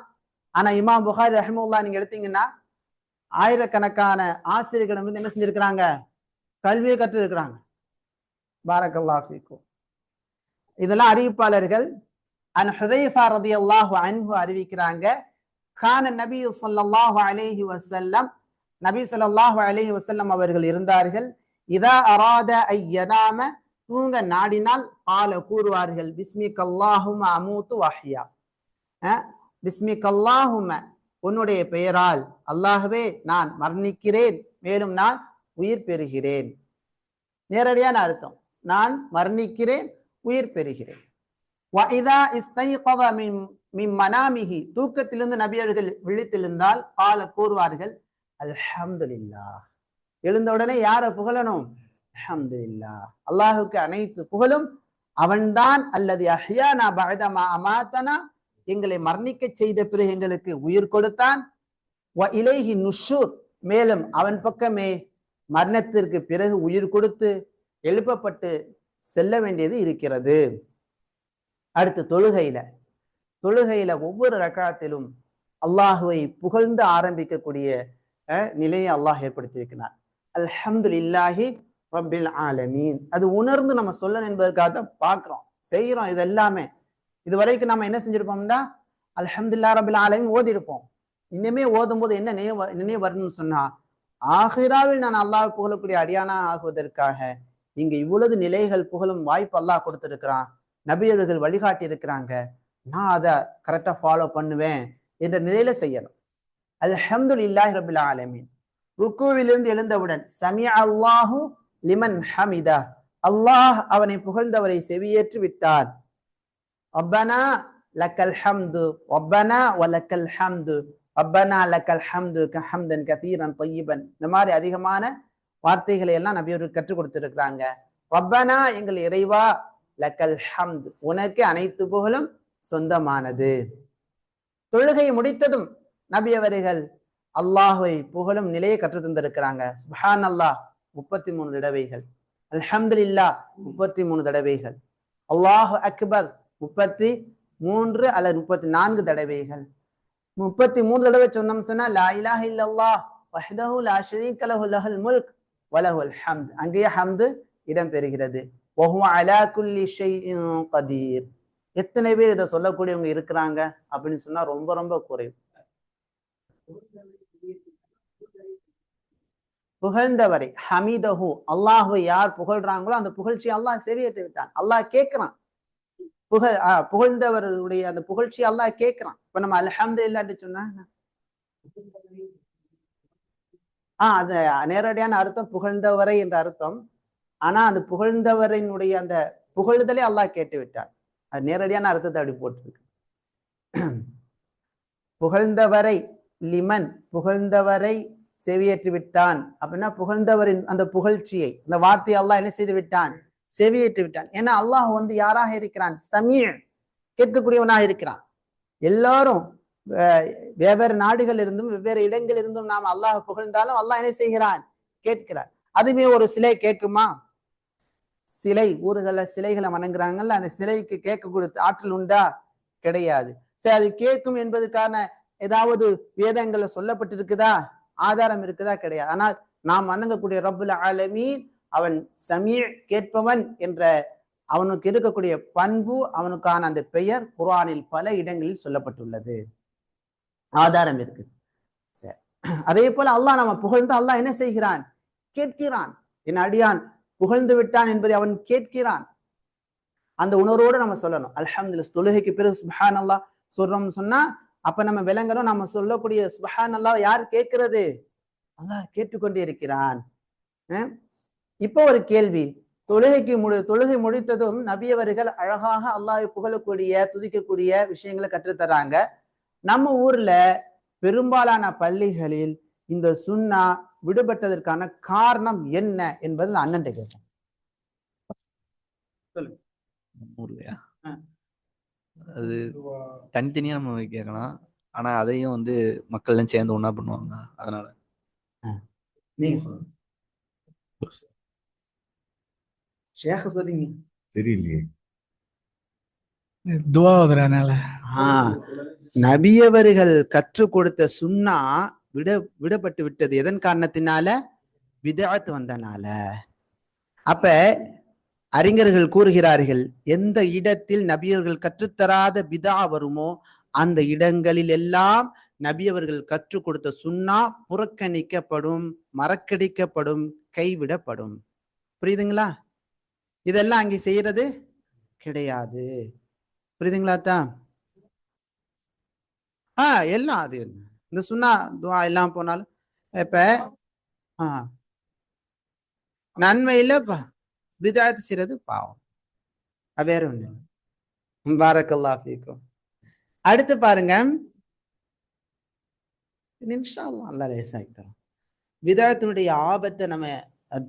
ஆனா இமாம் புகாரி ரஹிமஹுல்லாஹ் நீங்க எடுத்தீங்கன்னா ஆயிரக்கணக்கான ஆசிரியர்களிடம் என்ன செஞ்சிருக்கிறாங்க, கல்வியை கற்று இருக்கிறாங்க. பாரக்கல்லாஹு ஃபீக்கும். இதெல்லாம் அறிவிப்பாளர்கள். அன் ஹுதைஃபா ரலியல்லாஹு அன்ஹு அறிவிக்கிறாங்க, கான நபி ஸல்லல்லாஹு அலைஹி வஸல்லம், நபி ஸல்லல்லாஹு அலைஹி வஸல்லம் அவர்கள் இருந்தார்கள், இதா அராத ஐயனாம, தூங்க நாடினால் கால கூறுவார்கள், பிஸ்மிகல்லாஹும்ம அமூது வஹ்யா, பிஸ்மிகல்லாஹும்ம உன்னுடைய பெயரால் அல்லாஹ்வே நான் மரணிக்கிறேன், மேலும் நான் உயிர் பெறுகிறேன். நேரடியான அர்த்தம், நான் மரணிக்கிறேன், உயிர் பெறுகிறேன். தூக்கத்திலிருந்து நபி அவர்கள் விழித்திருந்தால் கால கூறுவார்கள், அல்ஹம்துலில்லாஹ். எழுந்தவுடனே யாரை புகழணும்? அல்ஹம்துலில்லாஹ், அல்லாஹுக்கு அனைத்து புகழும் அவன்தான். அல்லது அஹ்யானா பஅதமா அமாதனா, எங்களை மரணிக்க செய்த பிறகு எங்களுக்கு உயிர் கொடுத்தான். வ இலைஹி நுஷூர், மேலும் அவன் பக்கமே மரணத்திற்கு பிறகு உயிர் கொடுத்து எழுப்பப்பட்டு செல்ல வேண்டியது இருக்கிறது. அடுத்து தொழுகையில ஒவ்வொரு ரக்காத்திலும் அல்லாஹுவை புகழ்ந்து ஆரம்பிக்கக்கூடிய நிலையை அல்லாஹ் ஏற்படுத்தியிருக்கிறார். அல்ஹம்துலில்லாஹி ரப்பில் ஆலமீன். அது உணர்ந்து நம்ம சொல்லணும் என்பதற்காக தான் பார்க்கிறோம், செய்யறோம். இது எல்லாமே இதுவரைக்கும் நம்ம என்ன செஞ்சிருப்போம்னா அல்ஹம்துலில்லாஹி ரப்பில் ஆலமீன் ஓதி இருப்போம். இனிமே ஓதும் போது என்ன நினைவு வரணும்னு சொன்னா, ஆகிராவில் நான் அல்லாஹ் புகழக்கூடிய அடியானா ஆகுவதற்காக இங்க இவ்வளவு நிலைகள் புகழும் வாய்ப்பு அல்லாஹ் கொடுத்திருக்கிறான், நபியர்கள் வழிகாட்டி இருக்கிறாங்க, நான் அதை கரெக்டா ஃபாலோ பண்ணுவேன் என்ற நிலையில செய்யணும். அல்ஹம்துலில்லாஹி ரப்பில் ஆலமீன். ருக்குவிலிருந்து எழுந்தவுடன் சமிஅ அல்லாஹு லிமன் ஹமிதா, அல்லாஹ் அவனை புகழ்ந்தவரை செவியேற்று விட்டான். ரப்பனா லக்கல் ஹம்து ரப்பனா வலக்கல் ஹம்து ரப்பனா லக்கல் ஹம்து கஹம்தன் கதீரன் தய்யிபன். இந்த மாதிரி அதிகமான வார்த்தைகளை எல்லாம் நபியவர்கள் கற்றுக் கொடுத்திருக்கிறாங்க. ரப்பனா எங்கள் இறைவா, லக்கல் ஹம்து உனக்கு அனைத்து புகழும் சொந்தமானது. தொழுகை முடித்ததும் நபி அவர்கள் அல்லாஹுவை புகழும் நிலையை கற்று தந்திருக்கிறாங்க. சுப்ஹான் அல்லாஹ் 33 தடவைகள், அல்ஹம்துலில்லாஹ் 33 தடவைகள், அல்லாஹு அக்பர் 33 அல்லது 34 தடவைகள். 33 தடவை சொன்னோம் சொன்னா லா இலாஹ இல்லல்லாஹ் வஹ்தஹு லா ஷரீக லஹு லஹுல் முல்க் வலஹுல் ஹம்த், அங்கேயே ஹம்து இடம் பெறுகிறது. வஹுவ அலா குல்லி ஷைஇன் கதீர். எத்தனை பேர் இதை சொல்லக்கூடியவங்க இருக்கிறாங்க அப்படின்னு சொன்னா ரொம்ப ரொம்ப குறைவு. புகழ்ந்தவரை ஹமீதஹு, அல்லாஹுவை யார் புகழ்றாங்களோ அந்த புகழ்ச்சி அல்லாஹ் செவியேற்று விட்டான். அல்லாஹ் கேட்கிறான். புகழ்ந்தவருடைய அந்த புகழ்ச்சி அல்லாஹ் கேட்கிறான். இப்ப நம்ம அல்ஹம்துலில்லாஹ்னு சொன்னா அது நேரடியான அர்த்தம் புகழ்ந்தவரை என்ற அர்த்தம். ஆனா அந்த புகழ்ந்தவரினுடைய அந்த புகழ்தலை அல்லாஹ் கேட்டு விட்டான். அது நேரடியான அர்த்தத்தை அப்படி போட்டிருக்கு. புகழ்ந்தவரை லிமன், புகழ்ந்தவரை செவியேற்றி விட்டான் அப்படின்னா புகழ்ந்தவரின் அந்த புகழ்ச்சியை, அந்த வார்த்தையை அல்லாஹ் என்ன செய்து விட்டான், செவியேற்றி விட்டான். ஏன்னா அல்லாஹ் யாராக இருக்கிறான், சமீர், கேட்கக்கூடியவனாக இருக்கிறான். எல்லாரும் வெவ்வேறு நாடுகள் இருந்தும் வெவ்வேறு இடங்கள் இருந்தும் நாம் அல்லாஹ் புகழ்ந்தாலும் அல்லாஹ் என்ன செய்கிறான், கேட்கிறான். அதுவே ஒரு சிலை கேட்குமா? சிலை ஊர்களை சிலைகளை வணங்குறாங்கல்ல, அந்த சிலைக்கு கேட்கக்கூடிய ஆற்றல் உண்டா? கிடையாது. சரி, அது கேட்கும் என்பதற்கான ஏதாவது வேதங்கள்ல சொல்லப்பட்டிருக்குதா, ஆதாரம் இருக்குதா? கிடையாது. ஆனால் நாம் வணங்கக்கூடிய ரப்புல் ஆலமீன் அவன் சமீர், கேட்பவன் என்ற அவனுக்கு இருக்கக்கூடிய பண்பு, அவனுக்கான அந்த பெயர் குர்ஆனில் பல இடங்களில் சொல்லப்பட்டுள்ளது, ஆதாரம் இருக்கு. சரி, அதே போல அல்லாஹ் நம்ம புகழ்ந்து அல்லாஹ் என்ன செய்கிறான், கேட்கிறான். என் அடியான் புகழ்ந்து விட்டான் என்பதை அவன் கேட்கிறான். அந்த உணர்வோடு நம்ம சொல்லணும். அல்ஹம்துலில்லாஹ். தொழுகைக்கு பிறகு சுப்ஹான் அல்லாஹ் சொல்றோம்னு சொன்னா அப்ப நம்ம விளங்கணும், நம்ம சொல்லக்கூடிய சுப்ஹான் அல்லாஹ் யார் கேட்கிறது, அல்லாஹ் கேட்டுக்கொண்டே இருக்கிறான். இப்போ ஒரு கேள்வி, தொழுகை முடித்ததும் நபியவர்கள் அழகாக அல்லாஹ்வை புகழக்கூடிய துதிக்கக்கூடிய விஷயங்களை கற்றுத்தராங்க. நம்ம ஊர்ல பெரும்பாலான பள்ளிகளில் இந்த சுன்னா விடுபட்டதற்கான காரணம் என்ன என்பது அண்ணன் கேட்கிறேன். சொல்லுங்க. அது தனித்தனியா நம்ம கேட்கலாம். ஆனா அதையும் மக்கள் எல்லாம் சேர்ந்து ஒண்ணா பண்ணுவாங்க. அதனால தெரியலையே. நபியவர்கள் கற்றுக் கொடுத்த சுன்னா விடப்பட்டு விட்டது. எதன் காரணத்தினால? பிதஅத் வந்தனால. அப்ப அறிஞர்கள் கூறுகிறார்கள், எந்த இடத்தில் நபியவர்கள் கற்றுத்தராத பிதா வருமோ அந்த இடங்களில் எல்லாம் நபியவர்கள் கற்றுக் கொடுத்த சுன்னா புறக்கணிக்கப்படும், மறக்கடிக்கப்படும், கைவிடப்படும். புரியுதுங்களா? இதெல்லாம் அங்கே செய்யறது கிடையாது. புரியுதுங்களா தான்? எல்லாம் அது இந்த சுன்னா துவா எல்லாம் போனாலும் இப்ப நன்மையில பிதாத் செய்யறது பாவம், வேற ஒண்ணு. பாரக்கல்லாஹ் ஃபீக்கும். அடுத்து பாருங்க, இன்ஷா அல்லாஹ் அல்லாஹ் லேசாக்கி தரோம். பிதாத்தினுடைய ஆபத்தை நம்ம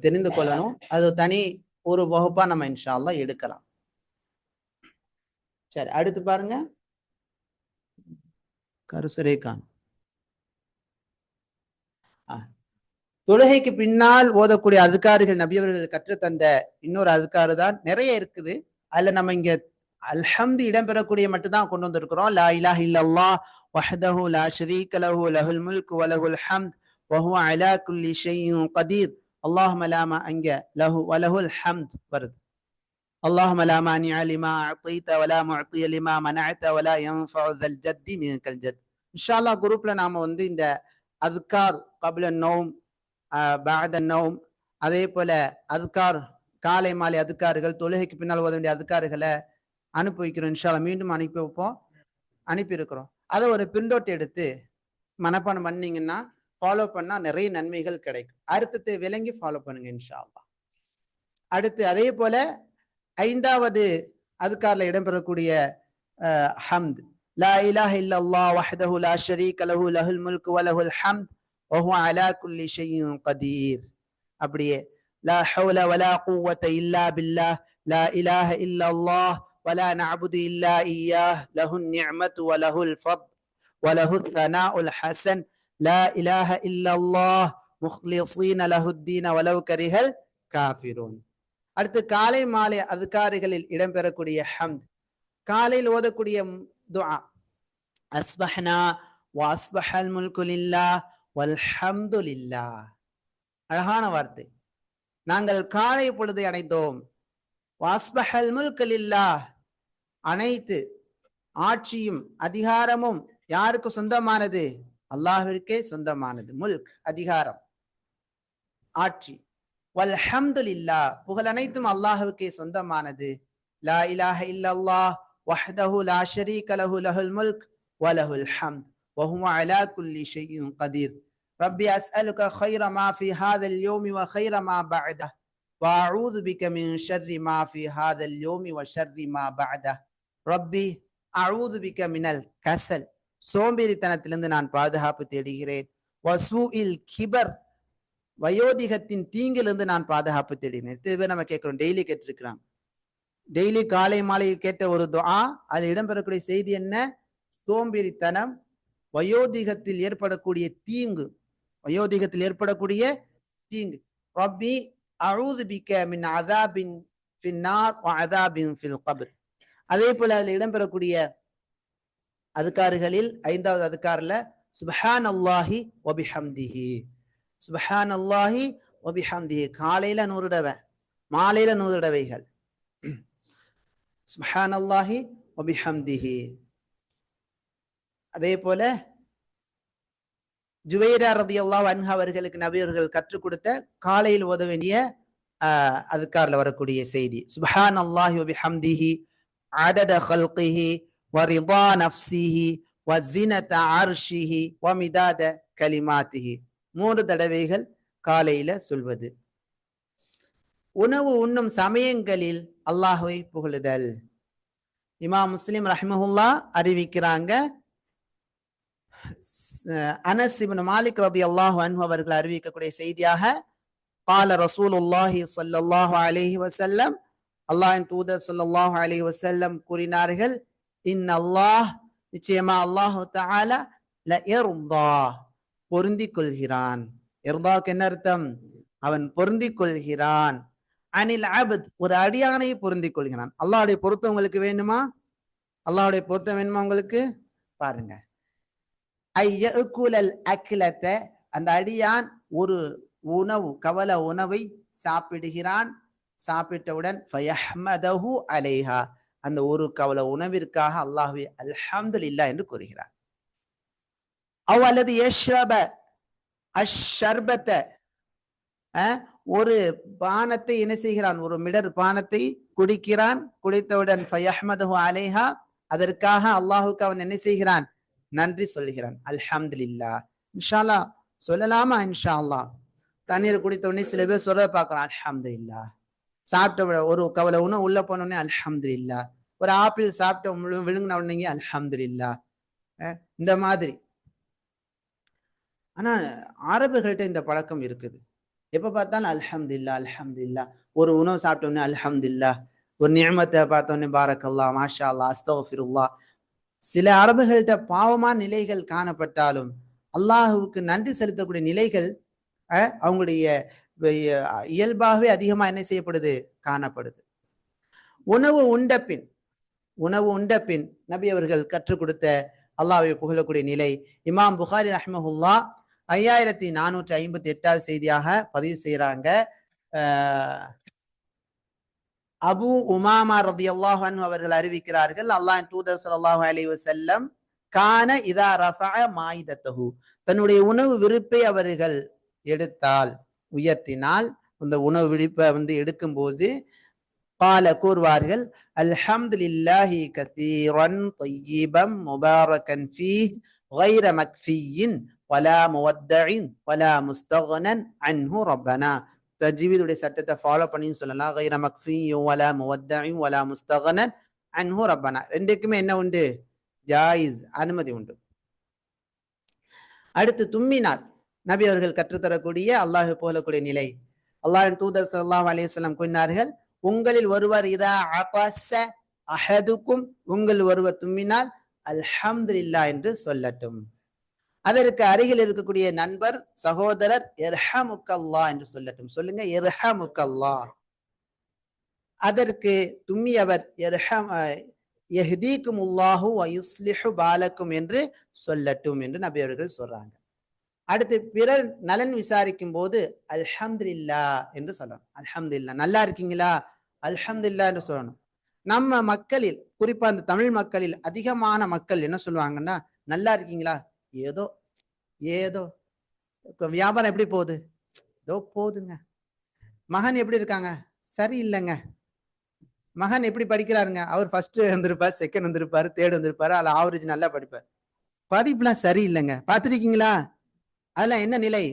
தெரிந்து கொள்ளணும். அது தனி ஒரு வகுப்பா நம்ம இன்ஷா அல்லாஹ் எடுக்கலாம். சரி, அடுத்து பாருங்க, கருசரே கான். தொழுகைக்கு பின்னால் ஓதக்கூடிய அதுக்கார்கள் நபியவர்கள் கற்றுத்தந்த இன்னொரு அதுக்காரு தான். நிறைய இருக்குது. அதுல நம்ம இங்க அல்ஹம்து இடம்பெறக்கூடிய மட்டும்தான் கொண்டு வந்திருக்கிறோம். லா இலாஹ இல்லல்லாஹ் வஹ்தஹு லா ஷரீக லஹு லஹுல் முல்கு வலஹுல் ஹம்த் வஹுவ அலா குல்லி ஷைஇன் கதீர் அல்லாஹும்ம லா மாஅங்க லஹு வலஹுல் ஹம்த் வருது. அல்லாஹும்ம லா மானிஅ லிமா அஅதீத வலா முஅதிய லிமா மனஅத வலா யன்ஃபஉ தல் ஜத்தி மின்கல் ஜத். இன்ஷா அல்லாஹ் குரூப்ல நாம இந்த அதுக்கார் கப்ல நௌம், பாத நௌம், அதே போல அதுக்கார் காலை மாலை அதுக்கார்கள், தொழுகைக்கு பின்னால் ஓத வேண்டிய அதுக்கார்களை அனுப்பி வைக்கிறோம். இன்ஷா அல்லாஹ் மீண்டும் அனுப்பி வைப்போம், அனுப்பி இருக்கிறோம். அதை ஒரு பிரிண்ட் அவுட் எடுத்து மனப்பாடம் பண்ணீங்கன்னா ஃபாலோ பண்ணா நிறைய நன்மைகள் கிடைக்கும். அர்த்தத்தை விளங்கி ஃபாலோ பண்ணுங்க இன்ஷா அல்லாஹ். அடுத்து அதே போல 5வது அதுக்கார்ல இடம்பெறக்கூடிய ஹம்த், லா இலாஹ இல்லல்லாஹ் வஹ்தஹு லா ஷரீக லஹு லஹுல் முல்கு வ லஹுல் ஹம்த் வ ஹுவ அலா குல்லி ஷைஇன் கதீர். அப்படியே லா ஹவ்ல வலா குவத இல்லா பில்லாஹ் லா இலாஹ இல்லல்லாஹ் வலா நஅபுது இல்லா இய்யாஹ் லஹுன் நிஅமத்து வ லஹுல் ஃபத்ல் வ லஹுத் ஸனாஉல் ஹஸன் லா இலாஹ இல்லல்லாஹ் முக்லிஸீன லஹுத்தீன வலவ் கரிஹல் காஃபிரூன். அடுத்து காலை மாலை அதுகாரிகளில் இடம்பெறக்கூடிய ஹம்த், காலையில் ஓதக்கூடிய துஆ, அஸ்பஹ்னா வ அஸ்பஹல் முல்கு லில்லாஹ் வல்ஹம்துலில்லாஹ். அழகான வார்த்தை. நாங்கள் காலை பொழுதை அடைந்தோம். வாஸ்பஹல் முல்கு லில்லாஹ், அனைத்து ஆட்சியும் அதிகாரமும் யாருக்கு சொந்தமானது? அல்லாஹ்விற்கே சொந்தமானது. முல்க் அதிகாரம், ஆட்சி. வல்ஹம்துலில்லாஹ், புகழ் அனைத்தும் அல்லாஹ்வுக்கே சொந்தமானது. லா இலாஹ இல்லல்லாஹ் வஹ்தஹு லா ஷரீக லஹு லஹுல் முல்க் வ லஹுல் ஹம்த் வ ஹுவ அலா குல்லி ஷைஇன் கதீர். ரப்பி அஸ்அலுக கைர மா ஃபி ஹாதல் யௌமி வ கைர மா பஅதஹ் வ அஊது பிக மின் ஷர்ரி மா ஃபி ஹாதல் யௌமி வ ஷர்ரி மா பஅதஹ். ரப்பி அஊது பிக மினல் கஸல், சோம்பேறித்தனத்திலிருந்து நான் பாதுகாப்பு தேடுகிறேன். வ சூஇல் கிபர், வயோதிகத்தின் தீங்கிலிருந்து நான் பாதுகாப்பு தேடினேன். இது நம்ம கேட்கிறோம், டெய்லி கேட்டிருக்கிறாங்க. டெய்லி காலை மாலையில் கேட்ட ஒரு துஆ, அதில் இடம்பெறக்கூடிய செய்தி என்ன? சோம்பேறித்தனம், வயோதிகத்தில் ஏற்படக்கூடிய தீங்கு, வயோதிகத்தில் ஏற்படக்கூடிய தீங்கு. ரப்பி அஊது பிக மின் அஸாபின் ஃபின்னார் வ அஸாபின் ஃபில் கப்ர். அதே போல அதில் இடம்பெறக்கூடிய அதுக்காறுகளில் 5வது அதுக்கார்ல சுப்ஹானல்லாஹி வ பிஹம்திஹி, சுப்ஹானல்லாஹி வ பிஹம்திஹி, காலையில 100 தடவை, மாலையில 100 தடவைகள். சுப்ஹானல்லாஹி வ பிஹம்திஹி. அதே போல ஜுவைரா ரலியல்லாஹு அன்ஹா அவர்களுக்கு நபி அவர்கள் கற்றுக் கொடுத்த காலையில் ஓத வேண்டிய அதுக்கார்ல வரக்கூடிய செய்தி, சுப்ஹானல்லாஹி வ பிஹம்திஹி அதத கல்கிஹி வ ரிதா நஃப்ஸிஹி வ ஸினத அர்ஷிஹி வ மிதாத கலிமாத்திஹி. 3 தடவைகள் காலையில சொல்வது. உணவு உண்ணும் சமயங்களில் அல்லாஹ்வை புகழுதல். இமாம் முஸ்லிம் ரஹ்மஹுல்லா அறிவிக்கிறாங்க, அனஸ் இப்னு மாலிக் ரலியல்லாஹு அன்ஹு அவர்கள் அறிவிக்கக்கூடிய செய்தியாக, قال رسول الله صلى الله عليه وسلم, அல்லாஹ்வின் தூதர் ஸல்லல்லாஹு அலைஹி வஸல்லம் கூறினார்கள், இன்னல்லாஹ், நிச்சயமா அல்லாஹ் தஆலா ல இர்தா, பொருந்திக் கொள்கிறான். இர்தாக்கு என்ன அர்த்தம்? அவன் பொருந்திக் கொள்கிறான். அனில் அப்த், ஒரு அடியானை பொருந்திக் கொள்கிறான். அல்லாஹ்வுடைய பொருத்தம் உங்களுக்கு வேணுமா? அல்லாஹ்வுடைய பொருத்தம் வேணுமா உங்களுக்கு? பாருங்க, ஐயகுலல் அக்லத, அந்த அடியான் ஒரு உணவு, கவல உணவை சாப்பிடுகிறான். சாப்பிட்டவுடன் ஃபயஹ்மதஹு அலைஹா, அந்த ஒரு கவல உணவிற்காக அல்லாஹ்வை அல்ஹம்துலில்லாஹ் என்று கூறுகிறார். அவ் அல்லது யஷ்ரப அஷ்ஷர்பத, ஒரு பானத்தை என்ன செய்கிறான்? ஒரு மிடர் பானத்தை குடிக்கிறான். குடித்தவுடன் ஃபயஹ்மதஹு அலைஹா, அதற்காக அல்லாஹ்வுக்கு அவன் என்ன செய்கிறான்? நன்றி சொல்கிறான். அல்ஹம்துலில்லாஹ். இன்ஷா அல்லாஹ் சொல்லலாமா? இன்ஷா அல்லாஹ். தண்ணீர் குடித்த உடனே சில பேர் சொல்ல பார்க்கலாம், அல்ஹம்துலில்லாஹ். சாப்பிட்ட ஒரு கவலை உணவு உள்ள போன உடனே அல்ஹம்துலில்லாஹ். ஒரு ஆப்பிள் சாப்பிட்ட விழுங்கின உடனே அல்ஹம்துலில்லாஹ். இந்த மாதிரி. ஆனா அரபுகள்கிட்ட இந்த பழக்கம் இருக்குது. எப்ப பார்த்தாலும் அல்ஹம்துலில்லாஹ் அல்ஹம்துலில்லாஹ். ஒரு உணவு சாப்பிட்ட உடனே அல்ஹம்துலில்லாஹ். ஒரு நிஅமத்தை பார்த்த உடனே பாரக்கல்லாஹ், மாஷா அல்லாஹ், அஸ்தக்ஃபிருல்லாஹ். சில அரபுகள்கிட்ட பாவமான நிலைகள் காணப்பட்டாலும் அல்லாஹுவுக்கு நன்றி செலுத்தக்கூடிய நிலைகள் அவங்களுடைய இயல்பாகவே அதிகமா என்ன செய்யப்படுது? காணப்படுது. உணவு உண்ட பின் நபி அவர்கள் கற்றுக் கொடுத்த அல்லாஹ்வை புகழக்கூடிய நிலை, இமாம் புகாரி ரஹ்மஹுல்லா 5458வது செய்தியாக பதிவு செய்யறாங்க. அபு உமாமா ரலியல்லாஹு அன்ஹு அவர்கள் அறிவிக்கிறார்கள், அல்லாஹ்வின் தூதர் ஸல்லல்லாஹு அலைஹி வஸல்லம் கான இதா ரஃபஅ மாயிதத்தஹு, தன்னுடைய உணவு விருப்பை அவர்கள் எடுத்தால், உயர்த்தினால், அந்த உணவு விருப்பை எடுக்கும்போது قال கூறுவார்கள், அல்ஹம்துலில்லாஹி கதீரன் طيبன் முபாரகன் ஃபீஹ் غير مكفي ولا مودع ولا مستغنى عنه ربنا. தஜ்வீதுடைய சட்டத்தை ஃபாலோ பண்ணின்னு சொல்லலாம். கைர மக்ஃபியும் வலா முவத்தஇம் வலா முஸ்தகனன் அன்ஹு ரப்பனா. ரெண்டுக்குமே என்ன உண்டு? ஜாயிஸ், அனுமதி உண்டு. அடுத்து தும்மினார். நபி அவர்கள் கற்றுத்தரக்கூடிய அல்லாஹ் போலக்கூடிய நிலை. அல்லாஹ்வின் தூதர் ஸல்லல்லாஹு அலைஹி வஸல்லம் கூறினார்கள், உங்களில் ஒருவர் இதா அகஸ அஹதுக்கும், உங்கள் ஒருவர் தும்மினால் அல்ஹம்துலில்லாஹ் என்று சொல்லட்டும். அதற்கு அருகில் இருக்கக்கூடிய நண்பர் சகோதரர் இர்ஹமுக்கல்லாஹ் என்று சொல்லட்டும். சொல்லுங்க, இர்ஹமுக்கல்லாஹ். அதற்கு தும்மியவர் யஹ்தீகுமுல்லாஹு வ யுஸ்லிஹு பாலக்கும் என்று சொல்லட்டும் என்று நபி அவர்கள் சொல்றாங்க. அடுத்து பிறர் நலன் விசாரிக்கும் போது அல்ஹம்துலில்லாஹ் என்று சொல்லணும். அல்ஹம்துலில்லாஹ், நல்லா இருக்கீங்களா, அல்ஹம்துலில்லாஹ் என்று சொல்லணும். நம்ம மக்களில், குறிப்பா அந்த தமிழ் மக்களில் அதிகமான மக்கள் என்ன சொல்லுவாங்கன்னா, நல்லா இருக்கீங்களா, ஏதோ ஏதோ. வியாபாரம் எப்படி போகுது, ஏதோ போகுதுங்க. மகன் எப்படி இருக்காங்க, சரியில்லைங்க. மகன் எப்படி படிக்கிறாருங்க, அவர் ஃபர்ஸ்ட் வந்திருப்பார், செகண்ட் வந்திருப்பாரு, தேர்ட் வந்திருப்பாரு, அதுல ஆவரேஜ் நல்லா படிப்பார். படிப்புலாம் சரியில்லைங்க. பார்த்துருக்கீங்களா? அதெல்லாம் என்ன நிலை?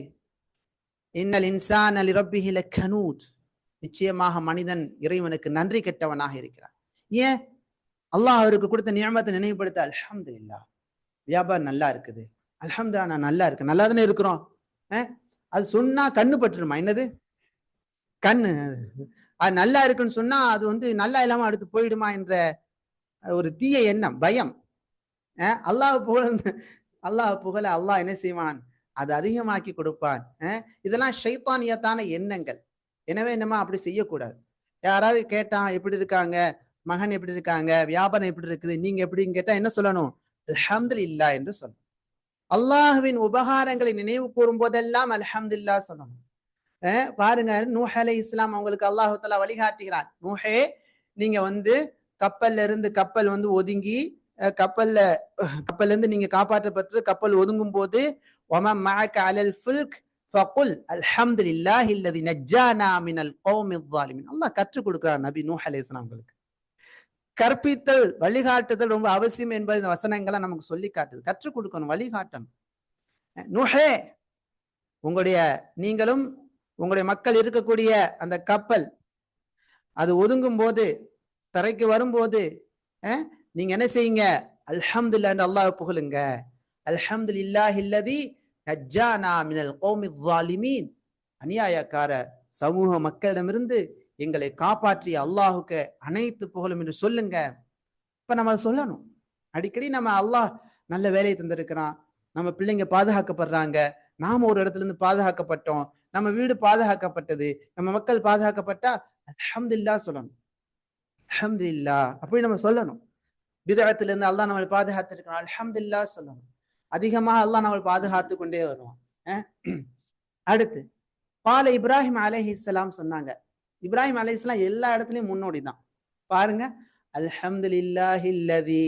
இன்னல் இன்சான லிரப்பிஹி லகனூத். நிச்சயமாக மனிதன் இறைவனுக்கு நன்றி கெட்டவனாக இருக்கிறான். ஏன்? அல்லாஹ் அவருக்கு கொடுத்த நியமத்தை நினைவுபடுத்த அல்ஹம்துலில்லாஹ், வியாபாரம் நல்லா இருக்குது, அல்ஹம்துலில்லாஹ் நான் நல்லா இருக்கேன். நல்லா தானே இருக்கிறோம். அது சொன்னா கண்ணு பட்டுருமா? என்னது கண்ணு? அது நல்லா இருக்குன்னு சொன்னா அது வந்து நல்லா இல்லாம அடுத்து போயிடுமா என்ற ஒரு தீய எண்ணம், பயம். அல்லாஹ் புகழ அல்லாஹ் என்ன செய்வான்? அதை அதிகமாக்கி கொடுப்பான். இதெல்லாம் ஷைத்தானியத்தான எண்ணங்கள். எனவே நம்ம அப்படி செய்யக்கூடாது. யாராவது கேட்டா எப்படி இருக்காங்க, மகன் எப்படி இருக்காங்க, வியாபாரம் எப்படி இருக்குது, நீங்க எப்படின்னு கேட்டா என்ன சொல்லணும்? அல்ஹம்துலில்லாஹ் என்று சொல்லணும். அல்லாஹ்வின் உபகாரங்களை நினைவு கூறும் போதெல்லாம் அல்ஹம்துலில்லாஹ் சொல்லணும். பாருங்க, நூஹ் அலைஹிஸ்ஸலாம் அவங்களுக்கு அல்லாஹ் தஆலா வழிகாட்டுகிறான். நூஹே, நீங்க வந்து கப்பல்ல இருந்து கப்பல் வந்து ஒதுங்கி கப்பல்ல இருந்து நீங்க காப்பாற்றப்பட்டு கப்பல் ஒதுங்கும் போது வமா மஅக அலல் ஃபுல்க் ஃபகுல் அல்ஹம்துலில்லாஹி அல்லதி நஜ்ஜானா மினல் கௌமில் ஸாலிமீன். அல்லாஹ் கற்றுக் கொடுக்கிறார் நபி நூஹ் அலைஹிஸ்ஸலாம் அவங்களுக்கு. கற்பித்தல், வழிகாட்டுதல் ரொம்ப அவசியம் என்பது இந்த வசனங்களை நமக்கு சொல்லி காட்டுது. கற்றுக் கொடுக்கணும், வழிகாட்டணும். நூஹே, நீங்களும் உங்களுடைய மக்கள் இருக்கக்கூடிய அந்த கப்பல் அது ஒதுங்கும் போது, தரைக்கு வரும்போது நீங்க என்ன செய்யுங்க? அல்ஹம்துலில்லாஹ் என்று அல்லாஹ் புகழுங்க. அல்ஹம்துலில்லாஹி அல்லதி நஜ்ஜானா மினல் கௌமில் ஸாலிமீன். அநியாயக்கார சமூக மக்களிடமிருந்து எங்களை காப்பாற்றிய அல்லாஹுக்கு அனைத்து புகழும் என்று சொல்லுங்க. இப்ப நம்ம சொல்லணும். அடிக்கடி நம்ம அல்லாஹ் நல்ல வேலையை தந்திருக்கிறான், நம்ம பிள்ளைங்க பாதுகாக்கப்படுறாங்க, நாம ஒரு இடத்துல இருந்து பாதுகாக்கப்பட்டோம், நம்ம வீடு பாதுகாக்கப்பட்டது, நம்ம மக்கள் பாதுகாக்கப்பட்டா அல்ஹம்துலில்லாஹ் சொல்லணும். அல்ஹம்துலில்லாஹ் அப்படி நம்ம சொல்லணும். பிதஅத்துல இருந்து அல்லாஹ் நம்மளை பாதுகாத்திருக்கிறான், அல்ஹம்துலில்லாஹ் சொல்லணும். அதிகமாக அல்லாஹ் நம்மளை பாதுகாத்து கொண்டே வருவான். அடுத்து பால இப்ராஹிம் அலைஹிஸ்ஸலாம் சொன்னாங்க. இப்ராஹிம் அலைஹிஸ்ஸலாம் எல்லா இடத்துலயும் முன்னோடி தான். பாருங்க, அல்ஹம்துலில்லாஹி அல்லதி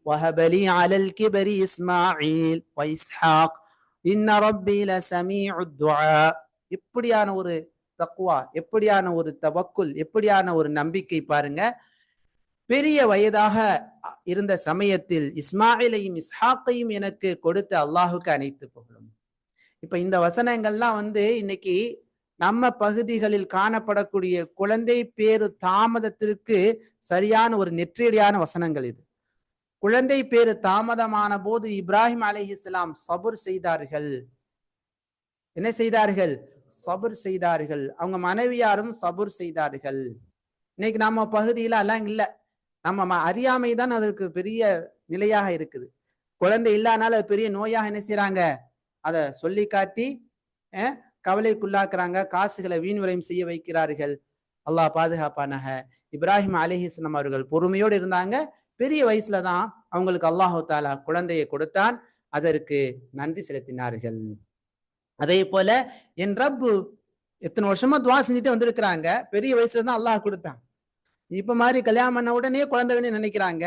வஹபலி அலல் கிபரி இஸ்மாயில் வ இஸ்ஹாக் இன்ன ரப்பி லஸமீஉத் துஆ. எப்படியான ஒரு தக்வா, எப்படியான ஒரு தவக்குல், எப்படியான ஒரு நம்பிக்கை பாருங்க. பெரிய வயதாக இருந்த சமயத்தில் இஸ்மாயிலையும் இஸ்ஹாக்கையும் எனக்கு கொடுத்த அல்லாஹுக்கு அனைத்து புகழும். இப்ப இந்த வசனங்கள்லாம் வந்து இன்னைக்கு நம்ம பகுதிகளில் காணப்படக்கூடிய குழந்தை பேரு தாமதத்திற்கு சரியான ஒரு நெற்றியடியான வசனங்கள் இது. குழந்தை பேரு தாமதமான போது இப்ராஹிம் அலைஹிஸ்ஸலாம் சபுர் செய்தார்கள். என்ன செய்தார்கள்? சபுர் செய்தார்கள். அவங்க மனைவியாரும் சபுர் செய்தார்கள். இன்னைக்கு நம்ம பகுதியில எல்லாம் இல்ல, நம்ம அறியாமை தான் அதற்கு பெரிய நிலையாக இருக்குது. குழந்தை இல்லாதனால பெரிய நோயாக என்ன செய்யறாங்க? அதை சொல்லி காட்டி கவலைக்குள்ளாக்குறாங்க, காசுகளை வீண் விரயம் செய்ய வைக்கிறார்கள். அல்லாஹ் பாதுகாப்பானாக. இப்ராஹிம் அலைஹிஸ்ஸலாம் அவர்கள் பொறுமையோடு இருந்தாங்க. பெரிய வயசுல தான் அவங்களுக்கு அல்லாஹு தாலா குழந்தையை கொடுத்தான். அதற்கு நன்றி செலுத்தினார்கள். அதே போல என் ரப்பு எத்தனை வருஷமா துவா செஞ்சுட்டு வந்திருக்கிறாங்க, பெரிய வயசுல தான் அல்லாஹ் கொடுத்தான். இப்ப மாதிரி கல்யாணம் பண்ண உடனே குழந்தை வேணும்னு நினைக்கிறாங்க.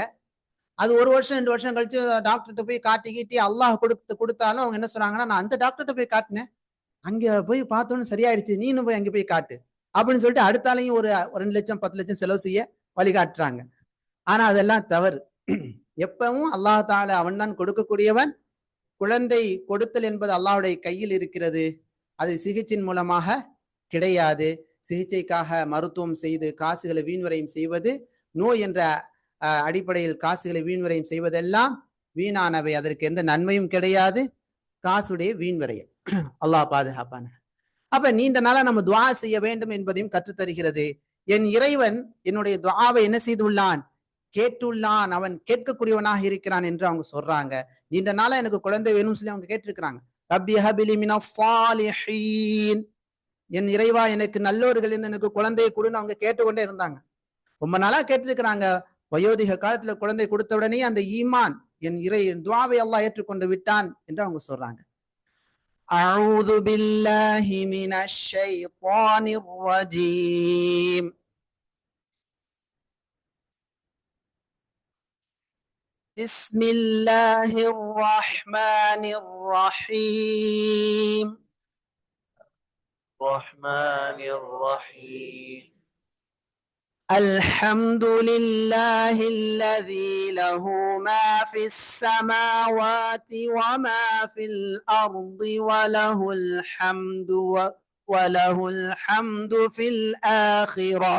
அது 1 வருஷம் 2 வருஷம் கழிச்சு டாக்டர்கிட்ட போய் காட்டிக்கிட்டு அல்லாஹ் கொடுத்தாலும் அவங்க என்ன சொல்றாங்கன்னா, நான் அந்த டாக்டர்கிட்ட போய் காட்டினேன், அங்க போய் பார்த்தோன்னு சரியாயிடுச்சு, நீனும் போய் அங்க போய் காட்டு அப்படின்னு சொல்லிட்டு அடுத்தாலையும் ஒரு 2 லட்சம் 10 லட்சம் செலவு செய்ய வழிகாட்டுறாங்க. ஆனா அதெல்லாம் தவறு. எப்பவும் அல்லாஹ் தஆலா அவன் தான் கொடுக்கக்கூடியவன். குழந்தை கொடுத்தல் என்பது அல்லாஹ்வுடைய கையில் இருக்கிறது. அது சிகிச்சையின் மூலமாக கிடையாது. சிகிச்சைக்காக மருத்துவம் செய்து காசுகளை வீண்வரையும் செய்வது, நோய் என்ற அடிப்படையில் காசுகளை வீண்வரையும் செய்வதெல்லாம் வீணானவை, அதற்கு எந்த நன்மையும் கிடையாது, காசுடைய வீண்வரையும். அல்லாஹ் பாதுகாப்பான. அப்ப நீண்ட நாளா நம்ம துவா செய்ய வேண்டும் என்பதையும் கற்றுத்தருகிறது. என் இறைவன் என்னுடைய துவாவை என்ன செய்துள்ளான், கேட்டுள்ளான், அவன் கேட்கக்கூடியவனாக இருக்கிறான் என்று அவங்க சொல்றாங்க. நீண்ட நாளா எனக்கு குழந்தை வேணும்னு சொல்லி அவங்க கேட்டிருக்கிறாங்க. ரப்பி ஹபிலி மினஸ் சாலிஹீன், என் இறைவா எனக்கு நல்லோர்களிலிருந்து எனக்கு குழந்தையை கொடுன்னு அவங்க கேட்டுக்கொண்டே இருந்தாங்க. ரொம்ப நாளா கேட்டிருக்கிறாங்க. வயோதிக காலத்துல குழந்தை கொடுத்த உடனே அந்த ஈமான், என் துவாவை அல்லாஹ் ஏற்றுக்கொண்டு விட்டான் என்று அவங்க சொல்றாங்க. أعوذ بالله من الشيطان الرجيم. بسم الله الرحمن الرحيم. الحمد لله الذي له ما في السماوات وما في الأرض وله الحمد في الآخرة.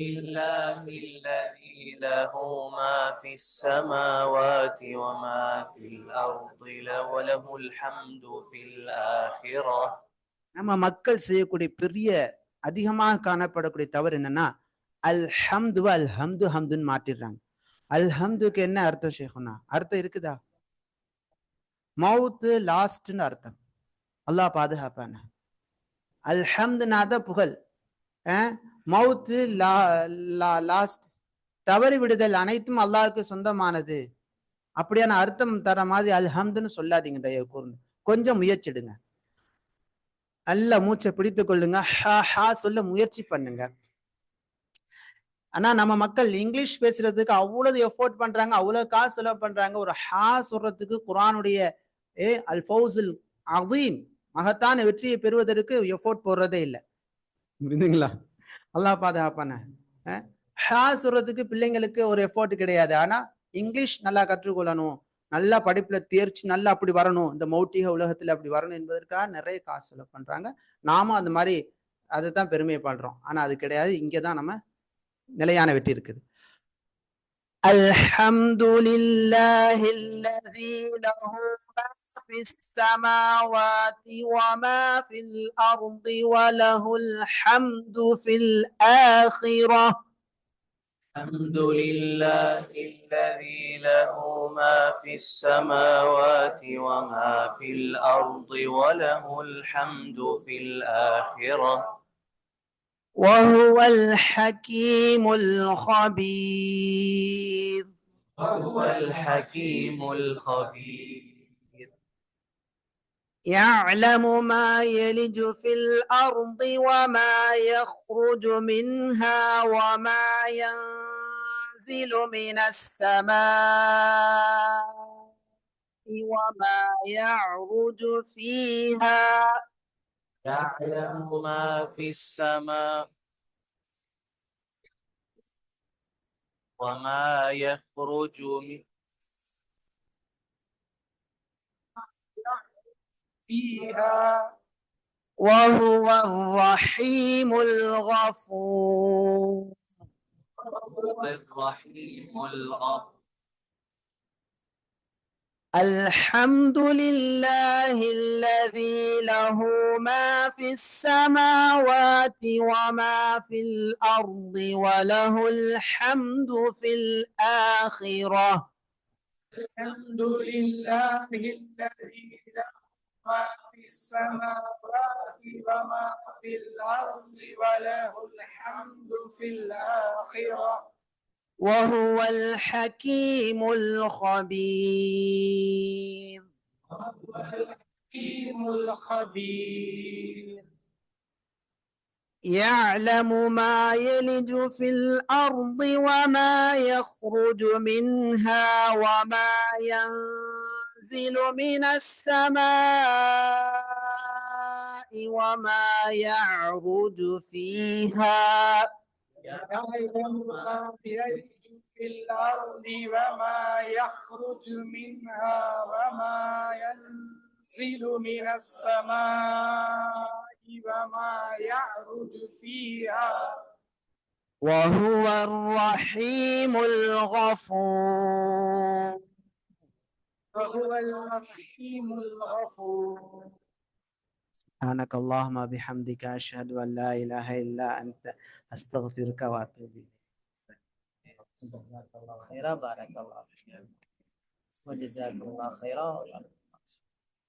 لله الذي له ما في السماوات وما في الأرض وله الحمد في الآخرة. நம்ம மக்கள் செய்யக்கூடிய பெரிய அதிகமாக காணப்படக்கூடிய தவறு என்னன்னா, அல்ஹம்து அல்ஹம்து ஹம்துன்னு மாட்டிடுறாங்க. அல்ஹம்துக்கு என்ன அர்த்தம் ஷேகுனா? அர்த்தம் இருக்குதா? மவுத்து லாஸ்ட்னு அர்த்தம். அல்லாஹ் பாதுகாப்பான. அல்ஹம்துனாத புகழ், மவுத்து லாஸ்ட், தவறி விடுதல் அனைத்தும் அல்லாஹ்வுக்கு சொந்தமானது. அப்படியான அர்த்தம் தர மாதிரி அல்ஹம்துன்னு சொல்லாதீங்க தயவு கூர்ந்து. கொஞ்சம் முயற்சிடுங்க. நல்ல மூச்சை பிடித்துக் கொள்ளுங்க. சொல்ல முயற்சி பண்ணுங்க. ஆனா நம்ம மக்கள் இங்கிலீஷ் பேசுறதுக்கு அவ்வளவு எஃபோர்ட் பண்றாங்க, அவ்வளவு காசு செலவு பண்றாங்க. ஒரு சொல்றதுக்கு குர்ஆனுடைய அல் ஃபௌசுல் அதீம், மகத்தான வெற்றியை பெறுவதற்கு எஃபோர்ட் போடுறதே இல்லை. புரியுதுங்களா? அல்லாஹ் பாதுகாப்பான. சொல்றதுக்கு பிள்ளைங்களுக்கு ஒரு எஃபோர்ட் கிடையாது. ஆனா இங்கிலீஷ் நல்லா கற்றுக்கொள்ளணும், நல்லா படிப்புல தேர்ச்சி நல்லா அப்படி வரணும், இந்த மௌட்டிக உலகத்துல அப்படி வரணும் என்பதற்காக நிறைய காசு செலவு பண்றாங்க. நாமும் அந்த மாதிரி அதை தான் பெருமைப்படுறோம். ஆனா அது கிடையாது. இங்கதான் நம்ம நிலையான வெற்றி இருக்குது. அல்ஹம்துலில்லாஹி அல்லதீ லஹு மா ஃபிஸ் ஸமாவாதி வ மா ஃபில் அர்தி வ லஹுல் ஹம்து ஃபில் ஆখিরাহ. الحمد لله الذي له ما في السماوات وما في الأرض وله الحمد في الآخرة. وهو الحكيم الخبير. وهو الحكيم الخبير. يعلم ما يلج في الأرض وما يخرج منها وما ينزل من السماء وما يعرج فيها. يعلم ما في السماء وما يخرج فيها وهو الرحيم الغفور. الرحيم الغفور. الحمد لله الذي له ما في السماوات وما في الأرض وله الحمد في الآخرة. الحمد لله الذي له ما في السماوات وما في الأرض وله الحمد في الآخرة. وهو الحكيم الخبير. وهو الحكيم الخبير. يعلم ما يلج في الأرض وما يخرج منها وما ينزل من السماء وما يعرج فيها. يعلم ما يلج في الأرض وما يخرج منها وما ينزل من السماء وما يعرج فيها وهو الرحيم الغفور. وهو الرحيم الغفور. سبحانك اللهم بحمدك أشهد أن لا إله إلا أنت أستغفرك وأتوب إليك. جزاك الله خيرا، بارك الله فيك، وجزاكم الله خيرا.